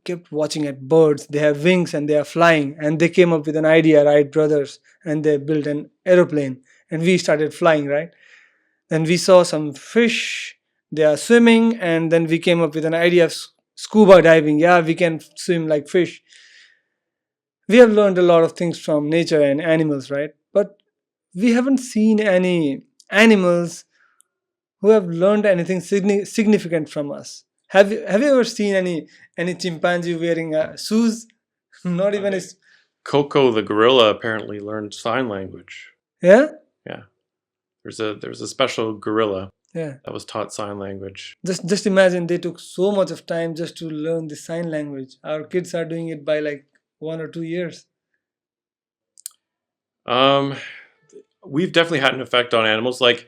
Speaker 1: kept watching at birds. They have wings and they are flying, and they came up with an idea, right, brothers, and they built an aeroplane, and we started flying, right? Then we saw some fish, they are swimming, and then we came up with an idea of scuba diving. Yeah, we can swim like fish. We have learned a lot of things from nature and animals, right? But we haven't seen any animals who have learned anything significant from us. Have you ever seen any chimpanzee wearing shoes? Not even a...
Speaker 2: Coco the gorilla apparently learned sign language.
Speaker 1: Yeah?
Speaker 2: Yeah. There's a special gorilla
Speaker 1: Yeah.
Speaker 2: that was taught sign language.
Speaker 1: Just imagine, they took so much of time just to learn the sign language. Our kids are doing it by like 1 or 2 years?
Speaker 2: We've definitely had an effect on animals. Like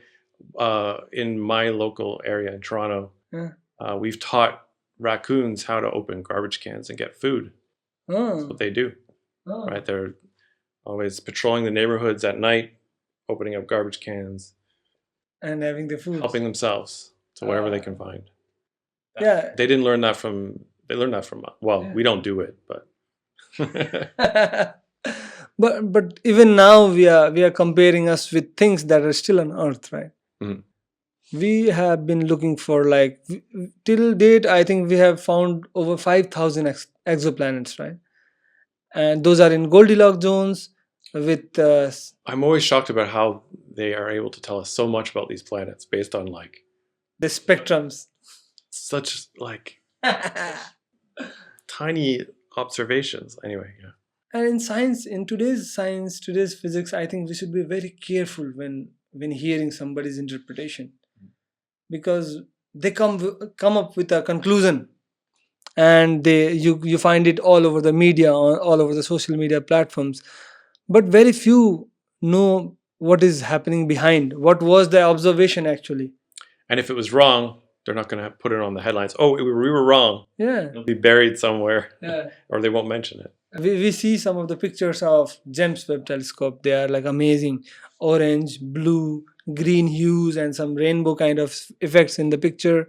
Speaker 2: in my local area in Toronto,
Speaker 1: Yeah.
Speaker 2: we've taught raccoons how to open garbage cans and get food. That's
Speaker 1: Oh.
Speaker 2: what they do,
Speaker 1: Oh.
Speaker 2: right? They're always patrolling the neighborhoods at night, opening up garbage cans,
Speaker 1: And having the food.
Speaker 2: helping themselves to whatever they can find.
Speaker 1: Yeah.
Speaker 2: They didn't learn that from. They learned that from. Well,
Speaker 1: Yeah.
Speaker 2: we don't do it, but
Speaker 1: but even now we are comparing us with things that are still on Earth, right?
Speaker 2: Mhm.
Speaker 1: We have been looking for till date. I think we have found over 5,000 exoplanets, right? And those are in Goldilocks zones with
Speaker 2: I'm always shocked about how they are able to tell us so much about these planets based on like
Speaker 1: the spectrums.
Speaker 2: such like tiny observations. Anyway, yeah.
Speaker 1: And in science, in today's science, today's physics, I think we should be very careful when hearing somebody's interpretation, because they come up with a conclusion, and you find it all over the media, all over the social media platforms, but very few know what is happening behind. What was the observation actually?
Speaker 2: And if it was wrong, they're not going to put it on the headlines. Oh, we were wrong.
Speaker 1: Yeah,
Speaker 2: It'll be buried somewhere,
Speaker 1: yeah.
Speaker 2: or they won't mention it.
Speaker 1: We see some of the pictures of James Webb Telescope. They are like amazing, orange, blue, green hues, and some rainbow kind of effects in the picture.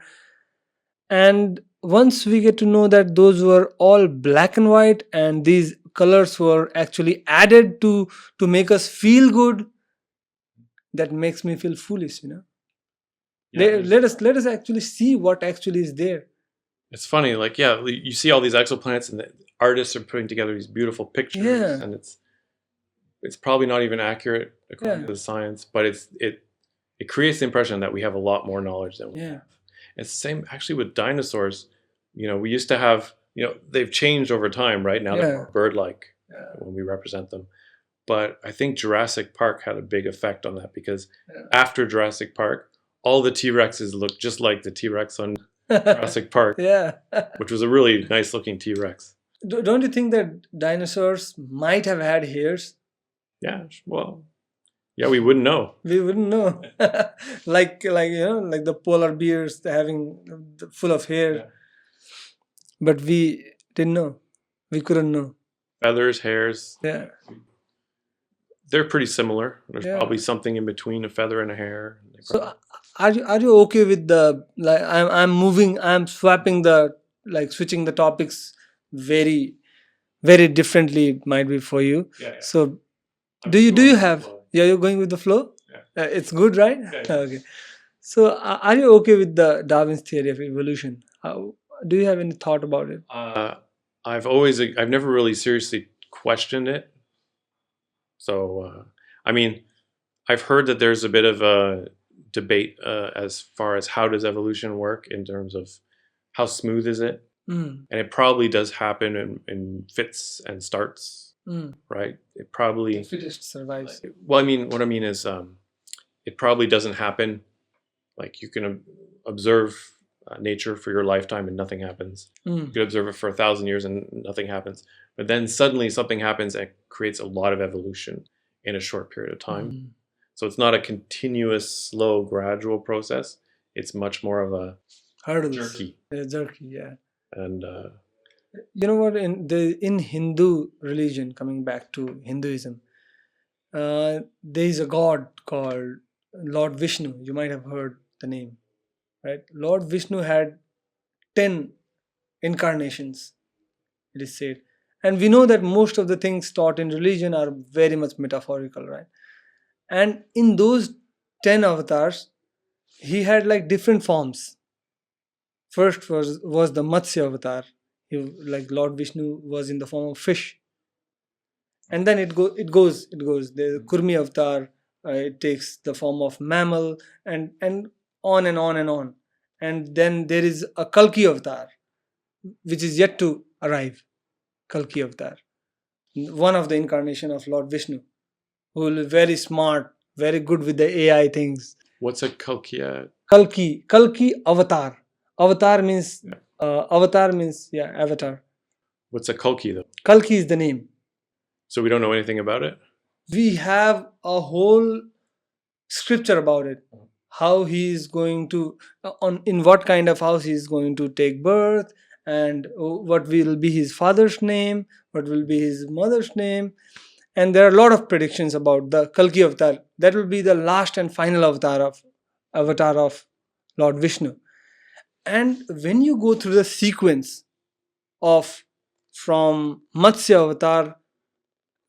Speaker 1: And once we get to know that those were all black and white, and these colors were actually added to make us feel good, that makes me feel foolish. Let us actually see what actually is there.
Speaker 2: It's funny, like you see all these exoplanets, and the artists are putting together these beautiful pictures,
Speaker 1: Yeah.
Speaker 2: and it's probably not even accurate according
Speaker 1: Yeah.
Speaker 2: to the science, but it creates the impression that we have a lot more knowledge than we
Speaker 1: Yeah.
Speaker 2: have. It's the same actually with dinosaurs. We used to have, they've changed over time, right? Now they're
Speaker 1: Yeah.
Speaker 2: more bird-like
Speaker 1: Yeah.
Speaker 2: when we represent them. But I think Jurassic Park had a big effect on that, because
Speaker 1: Yeah.
Speaker 2: after Jurassic Park, all the T-Rexes looked just like the T-Rex on Jurassic Park,
Speaker 1: Yeah.
Speaker 2: which was a really nice looking T-Rex.
Speaker 1: Don't you think that dinosaurs might have had hairs?
Speaker 2: Yeah, well, yeah, we wouldn't know.
Speaker 1: We wouldn't know. like the polar bears having full of hair.
Speaker 2: Yeah.
Speaker 1: But we didn't know. We couldn't know.
Speaker 2: Feathers, hairs,
Speaker 1: Yeah.
Speaker 2: they're pretty similar. There's
Speaker 1: Yeah.
Speaker 2: probably something in between a feather and a hair.
Speaker 1: So are you okay with the I'm swapping the switching the topics very very differently, might be for you.
Speaker 2: Yeah.
Speaker 1: So do you have you're going with the flow?
Speaker 2: Yeah.
Speaker 1: It's good, right?
Speaker 2: Yeah.
Speaker 1: Okay. So are you okay with the Darwin's theory of evolution? Do you have any thought about it?
Speaker 2: I've never really seriously questioned it. So, I've heard that there's a bit of a debate as far as how does evolution work in terms of how smooth is it?
Speaker 1: Mm.
Speaker 2: And it probably does happen in fits and starts,
Speaker 1: Mm.
Speaker 2: right? It probably,
Speaker 1: The fittest survives.
Speaker 2: well, what I mean is it probably doesn't happen. Like you can observe nature for your lifetime and nothing happens.
Speaker 1: Mm.
Speaker 2: You could observe it for 1,000 years and nothing happens. But then suddenly something happens and creates a lot of evolution in a short period of time.
Speaker 1: Mm.
Speaker 2: So it's not a continuous, slow, gradual process. It's much more of a
Speaker 1: Hurdles.
Speaker 2: jerky.
Speaker 1: Jerky, yeah.
Speaker 2: And
Speaker 1: You know what? In Hindu religion, coming back to Hinduism, there is a god called Lord Vishnu. You might have heard the name, right? Lord Vishnu had 10 incarnations, it is said. And we know that most of the things taught in religion are very much metaphorical, right? And in those 10 avatars, he had different forms. First was the Matsya avatar. Lord Vishnu was in the form of fish. And then it goes. The Kurmi avatar, it takes the form of mammal, and on and on and on. And then there is a Kalki avatar, which is yet to arrive. Kalki avatar, one of the incarnation of Lord Vishnu, who will be very smart, very good with the AI things.
Speaker 2: what's a Kalkiya?
Speaker 1: Kalki avatar. Avatar means avatar.
Speaker 2: What's a Kalki though?
Speaker 1: Kalki is the name.
Speaker 2: So we don't know anything about it?
Speaker 1: We have a whole scripture about it. How he is going to, in what kind of house he is going to take birth, and what will be his father's name, what will be his mother's name. And there are a lot of predictions about the Kalki avatar. That will be the last and final avatar of Lord Vishnu. And when you go through the sequence of from Matsya avatar,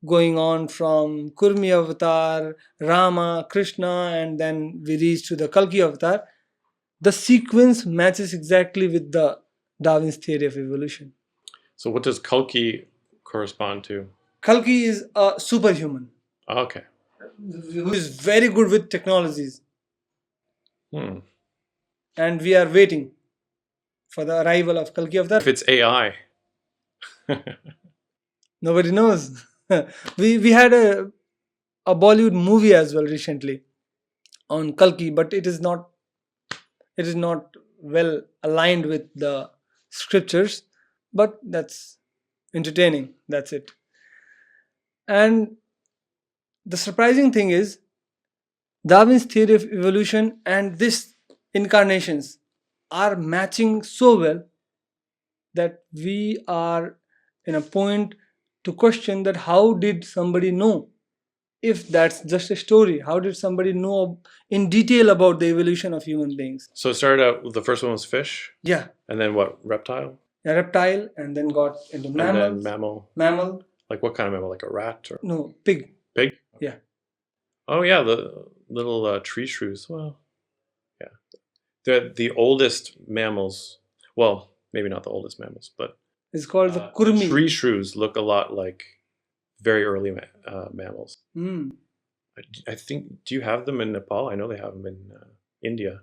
Speaker 1: going on from Kurmi avatar, Rama, Krishna, and then we reach to the Kalki avatar, the sequence matches exactly with the Darwin's theory of evolution.
Speaker 2: So what does Kalki correspond to?
Speaker 1: Kalki is a superhuman
Speaker 2: Okay.
Speaker 1: who is very good with technologies,
Speaker 2: Hmm.
Speaker 1: and we are waiting for the arrival of Kalki avatar.
Speaker 2: If it's AI.
Speaker 1: Nobody knows. we had a Bollywood movie as well recently on Kalki, but it is not well aligned with the scriptures, but that's entertaining. That's it. And the surprising thing is Darwin's theory of evolution and this incarnations are matching so well that we are in a point to question that how did somebody know, if that's just a story, how did somebody know in detail about the evolution of human beings?
Speaker 2: So it started out with the first one was fish,
Speaker 1: Yeah,
Speaker 2: and then what? Reptile,
Speaker 1: a reptile, and then got into
Speaker 2: and then
Speaker 1: mammal.
Speaker 2: mammal. Like what kind of mammal? Like a rat or
Speaker 1: No, pig.
Speaker 2: pig?
Speaker 1: Yeah.
Speaker 2: Oh yeah, the little tree shrews. Well, yeah, they're the oldest mammals. Well, maybe not the oldest mammals, but
Speaker 1: It's called the kurmi.
Speaker 2: tree shrews look a lot like very early mammals.
Speaker 1: Hmm.
Speaker 2: I think. Do you have them in Nepal? I know they have them in India.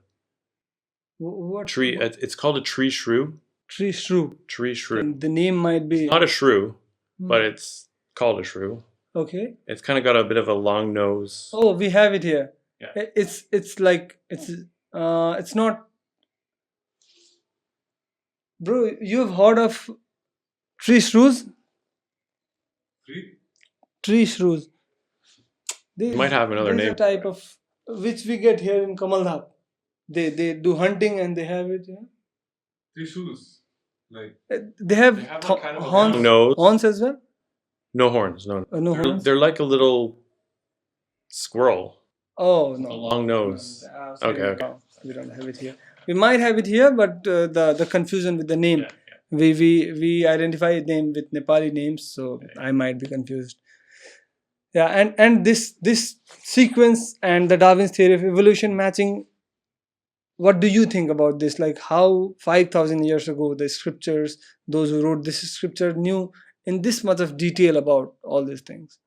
Speaker 1: What
Speaker 2: Tree. It's called a tree shrew.
Speaker 1: tree shrew?
Speaker 2: Tree shrew.
Speaker 1: And the name might be
Speaker 2: Not a shrew,
Speaker 1: Hmm.
Speaker 2: but it's called a shrew.
Speaker 1: okay.
Speaker 2: It's kind of got a bit of a long nose.
Speaker 1: Oh, we have it here.
Speaker 2: Yeah.
Speaker 1: It's like it's not. Bro, you have heard of tree shrews?
Speaker 4: Three?
Speaker 1: Tree shrews.
Speaker 2: You might have another
Speaker 1: There's
Speaker 2: name.
Speaker 1: a type of which we get here in Kamaldhap. They do hunting and they have it. Yeah?
Speaker 4: Three shoes. Like,
Speaker 1: They have,
Speaker 4: They have like kind of a
Speaker 1: horns,
Speaker 2: long nose.
Speaker 1: horns as well.
Speaker 2: No horns. No.
Speaker 1: No horns.
Speaker 2: They're like a little squirrel.
Speaker 1: Oh
Speaker 2: A
Speaker 1: no.
Speaker 2: long nose. Okay, okay.
Speaker 1: No, we don't have it here. We might have it here, but the confusion with the name. We identify them with Nepali names, so I might be confused. Yeah, and this sequence and the Darwin's theory of evolution matching. What do you think about this? Like how 5,000 years ago the scriptures, those who wrote this scripture, knew in this much of detail about all these things.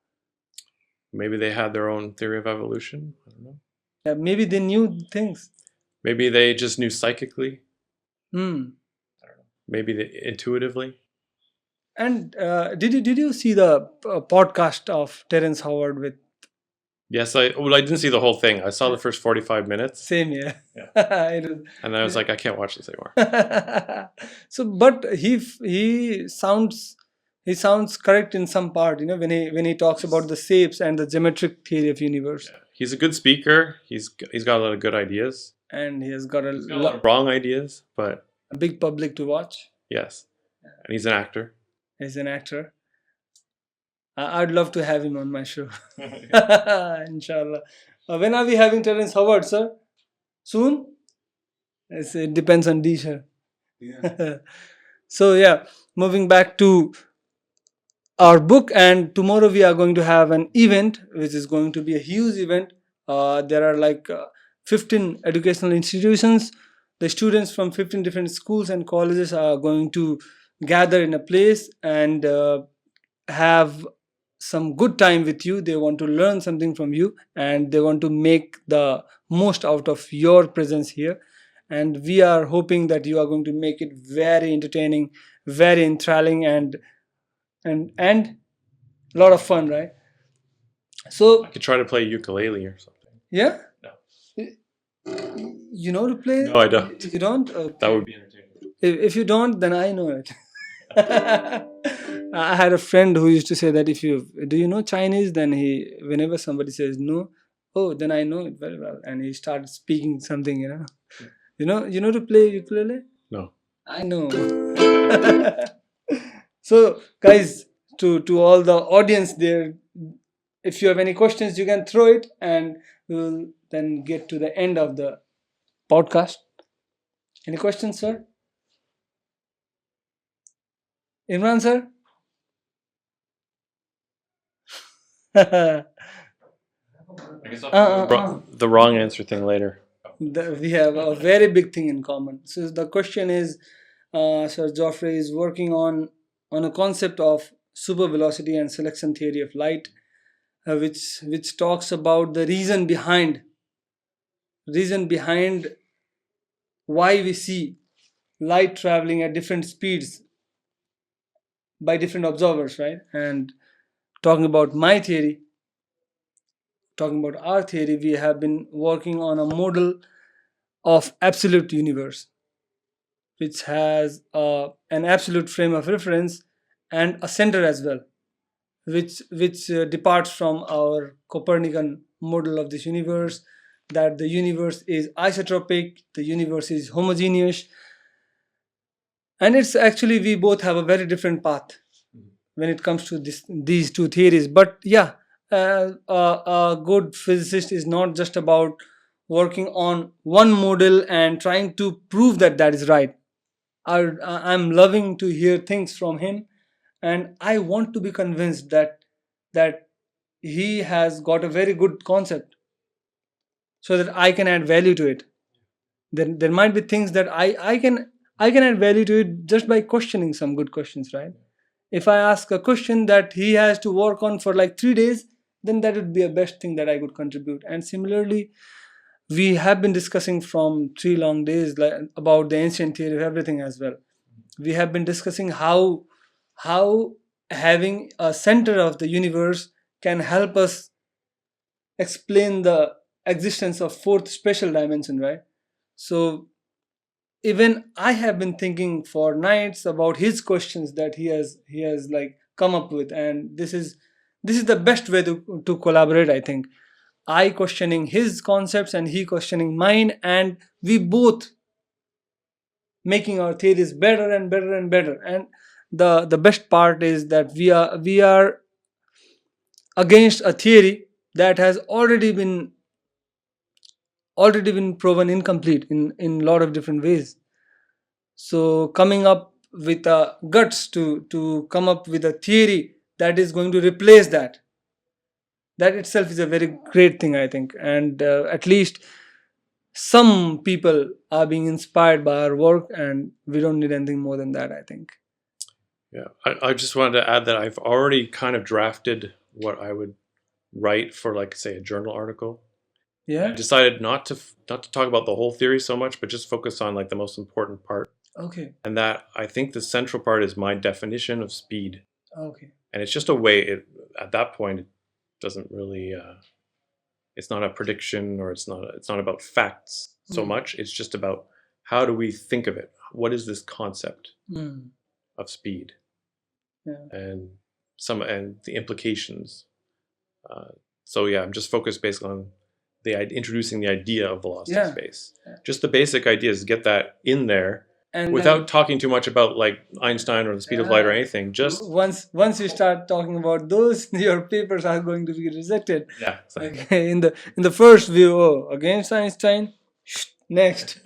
Speaker 2: Maybe they had their own theory of evolution. I don't know.
Speaker 1: Yeah, maybe they knew things.
Speaker 2: Maybe they just knew psychically.
Speaker 1: Hmm.
Speaker 2: Maybe they, intuitively.
Speaker 1: And did you see the podcast of Terence Howard with
Speaker 2: Yes, I didn't see the whole thing. I saw the first 45 minutes,
Speaker 1: same year? It was-
Speaker 2: and I was like, I can't watch this anymore.
Speaker 1: so, but he sounds correct in some part. You know, when he talks about the shapes and the geometric theory of universe,
Speaker 2: He's a good speaker. He's got a lot of good ideas.
Speaker 1: and he has got
Speaker 2: A lot of wrong ideas, but
Speaker 1: a big public to watch.
Speaker 2: yes, and he's an actor.
Speaker 1: He's an actor. I'd love to have him on my show. Inshallah. When are we having Terence Howard, sir? Soon? It depends on D, sir.
Speaker 4: yeah.
Speaker 1: So yeah, moving back to our book, and tomorrow we are going to have an event which is going to be a huge event. There are like 15 educational institutions. The students from 15 different schools and colleges are going to gather in a place and have some good time with you. They want to learn something from you, and they want to make the most out of your presence here. And we are hoping that you are going to make it very entertaining, very enthralling, and a lot of fun, right? So
Speaker 2: I could try to play ukulele or something.
Speaker 1: yeah,
Speaker 2: No.
Speaker 1: you know to play.
Speaker 2: No, I don't.
Speaker 1: You don't. Okay.
Speaker 2: That would be entertaining.
Speaker 1: If you don't, then I know it. I had a friend who used to say that do you know Chinese? Then whenever somebody says no, oh, then I know it very well, and he started speaking something. You know to play ukulele.
Speaker 2: No.
Speaker 1: I know. So, guys, to all the audience there, if you have any questions, you can throw it, and we'll then get to the end of the podcast. Any questions, sir? Imran, sir?
Speaker 2: I guess the wrong answer thing later.
Speaker 1: We have a very big thing in common. So the question is, Sir Geoffrey is working on a concept of super velocity and selection theory of light, which talks about the reason behind why we see light traveling at different speeds by different observers, right? And talking about our theory, we have been working on a model of absolute universe, which has an absolute frame of reference and a center as well, which departs from our Copernican model of this universe, that the universe is isotropic, the universe is homogeneous, and it's actually, we both have a very different path when it comes to these two theories. But yeah, a good physicist is not just about working on one model and trying to prove that is right. I'm loving to hear things from him, and I want to be convinced that he has got a very good concept, so that I can add value to it. There might be things that I can add value to it just by questioning some good questions, right? If I ask a question that he has to work on for like 3 days, then that would be a best thing that I could contribute. And similarly, we have been discussing from 3 long days about the ancient theory of everything as well. We have been discussing how having a center of the universe can help us explain the existence of fourth special dimension, right? So even I have been thinking for nights about his questions that he has like come up with, and this is the best way to collaborate, I think. I questioning his concepts and he questioning mine, and we both making our theories better and better and better. And the best part is that we are against a theory that has already been proven incomplete in a lot of different ways. So coming up with guts to come up with a theory that is going to replace that itself is a very great thing, I think. And at least some people are being inspired by our work, and we don't need anything more than that, I think.
Speaker 2: Yeah, I just wanted to add that I've already kind of drafted what I would write for, like, say, a journal article.
Speaker 1: Yeah.
Speaker 2: I decided not to talk about the whole theory so much, but just focus on like the most important part.
Speaker 1: Okay.
Speaker 2: And that, I think the central part is my definition of speed.
Speaker 1: Okay.
Speaker 2: And it's just a way. At that point, it doesn't really. It's not a prediction, or it's not about facts so much. It's just about how do we think of it. What is this concept of speed?
Speaker 1: Yeah.
Speaker 2: And the implications. So yeah, I'm just focused basically on introducing the idea of velocity space. Yeah. Just the basic ideas, get that in there, and without talking too much about like Einstein or the speed of light or anything. Just
Speaker 1: once you start talking about those, your papers are going to be rejected.
Speaker 2: Yeah. Exactly.
Speaker 1: Okay. In the first view, against Einstein, next.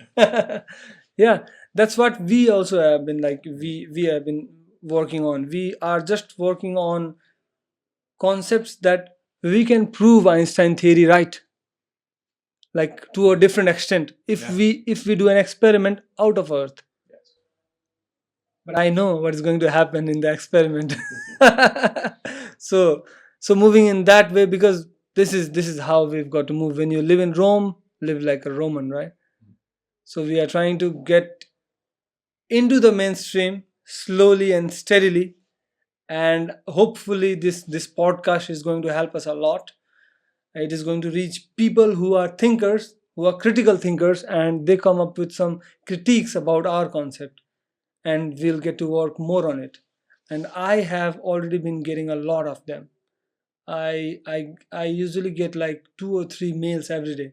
Speaker 1: Yeah, that's what we also have been like. We have been working on. We are just working on concepts that we can prove Einstein theory right, like to a different extent, if we do an experiment out of Earth. Yes. But I know what is going to happen in the experiment. So moving in that way, because this is how we've got to move. When you live in Rome, live like a Roman, right? So we are trying to get into the mainstream slowly and steadily, and hopefully this podcast is going to help us a lot. It is going to reach people who are thinkers, who are critical thinkers, and they come up with some critiques about our concept, and we'll get to work more on it. and I have already been getting a lot of them. I usually get like 2 or 3 mails every day.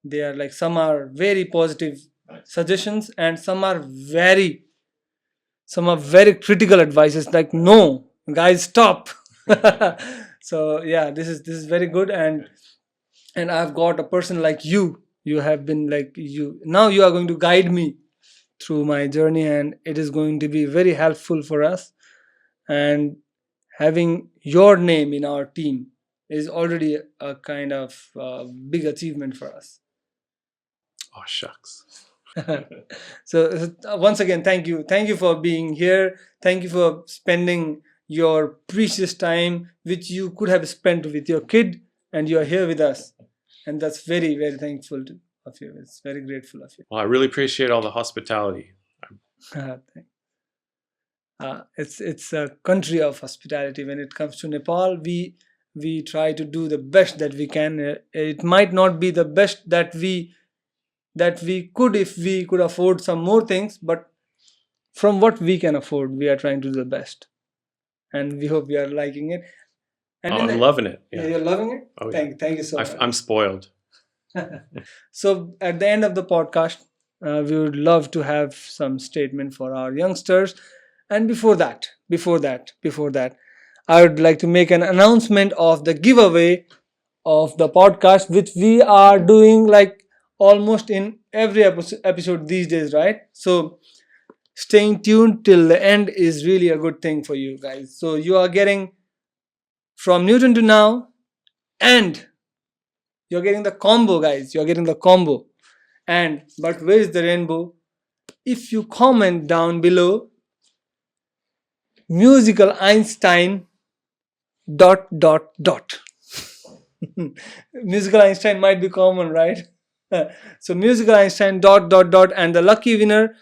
Speaker 1: They are like, some are very positive suggestions, and some are very critical advices, like, no guys, stop. So yeah, this is very good. And I've got a person like you. You have been like, you now you are going to guide me through my journey, and it is going to be very helpful for us. And having your name in our team is already a kind of big achievement for us.
Speaker 2: Oh, shucks.
Speaker 1: So once again, thank you for being here. Thank you for spending your precious time, which you could have spent with your kid, and you are here with us, and that's very, very thankful of you. It's very grateful of you.
Speaker 2: Well, I really appreciate all the hospitality.
Speaker 1: It's a country of hospitality. When it comes to Nepal, we try to do the best that we can. It might not be the best that we could, if we could afford some more things, but from what we can afford, we are trying to do the best, and we hope you are liking it. And
Speaker 2: I'm loving it.
Speaker 1: Yeah, you're loving it.
Speaker 2: Oh, yeah.
Speaker 1: Thank you so much.
Speaker 2: I'm spoiled.
Speaker 1: So at the end of the podcast, we would love to have some statement for our youngsters. And before that, I would like to make an announcement of the giveaway of the podcast, which we are doing like almost in every episode these days, right? So staying tuned till the end is really a good thing for you guys. So you are getting From Newton to Now, and you're getting the combo, guys. You're getting the combo. But where is the rainbow? If you comment down below, musical Einstein ... Musical Einstein might be common, right? So musical Einstein ... and the lucky winner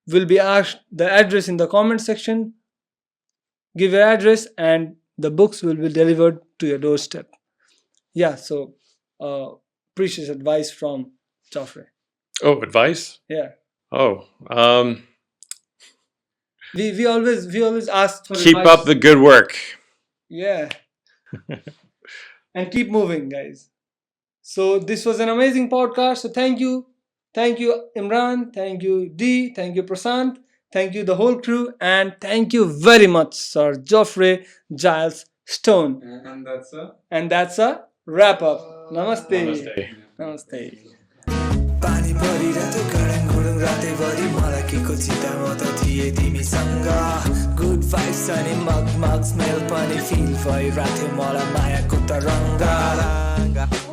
Speaker 1: will be asked the address in the comment section. Give your address, and the books will be delivered to your doorstep. Yeah, so precious advice from Geoffrey.
Speaker 2: Oh, advice?
Speaker 1: Yeah.
Speaker 2: Oh,
Speaker 1: We always ask for
Speaker 2: keep
Speaker 1: advice.
Speaker 2: up the good work.
Speaker 1: Yeah. And keep moving, guys. So this was an amazing podcast. So thank you Imran, thank you D, thank you Prasant, thank you the whole crew, and thank you very much Sir Geoffrey Giles Stone. And that's a wrap up. Namaste. Namaste.
Speaker 3: पानी परिरहेको गरम गुरुङ रातैभरि मलाई के को चिन्ता म त थिएँ तिमीसँग गुड भाइब्स अनि मग स्मेल पनि फिल भइरहेको थियो मलाई मायाको तरङ्ग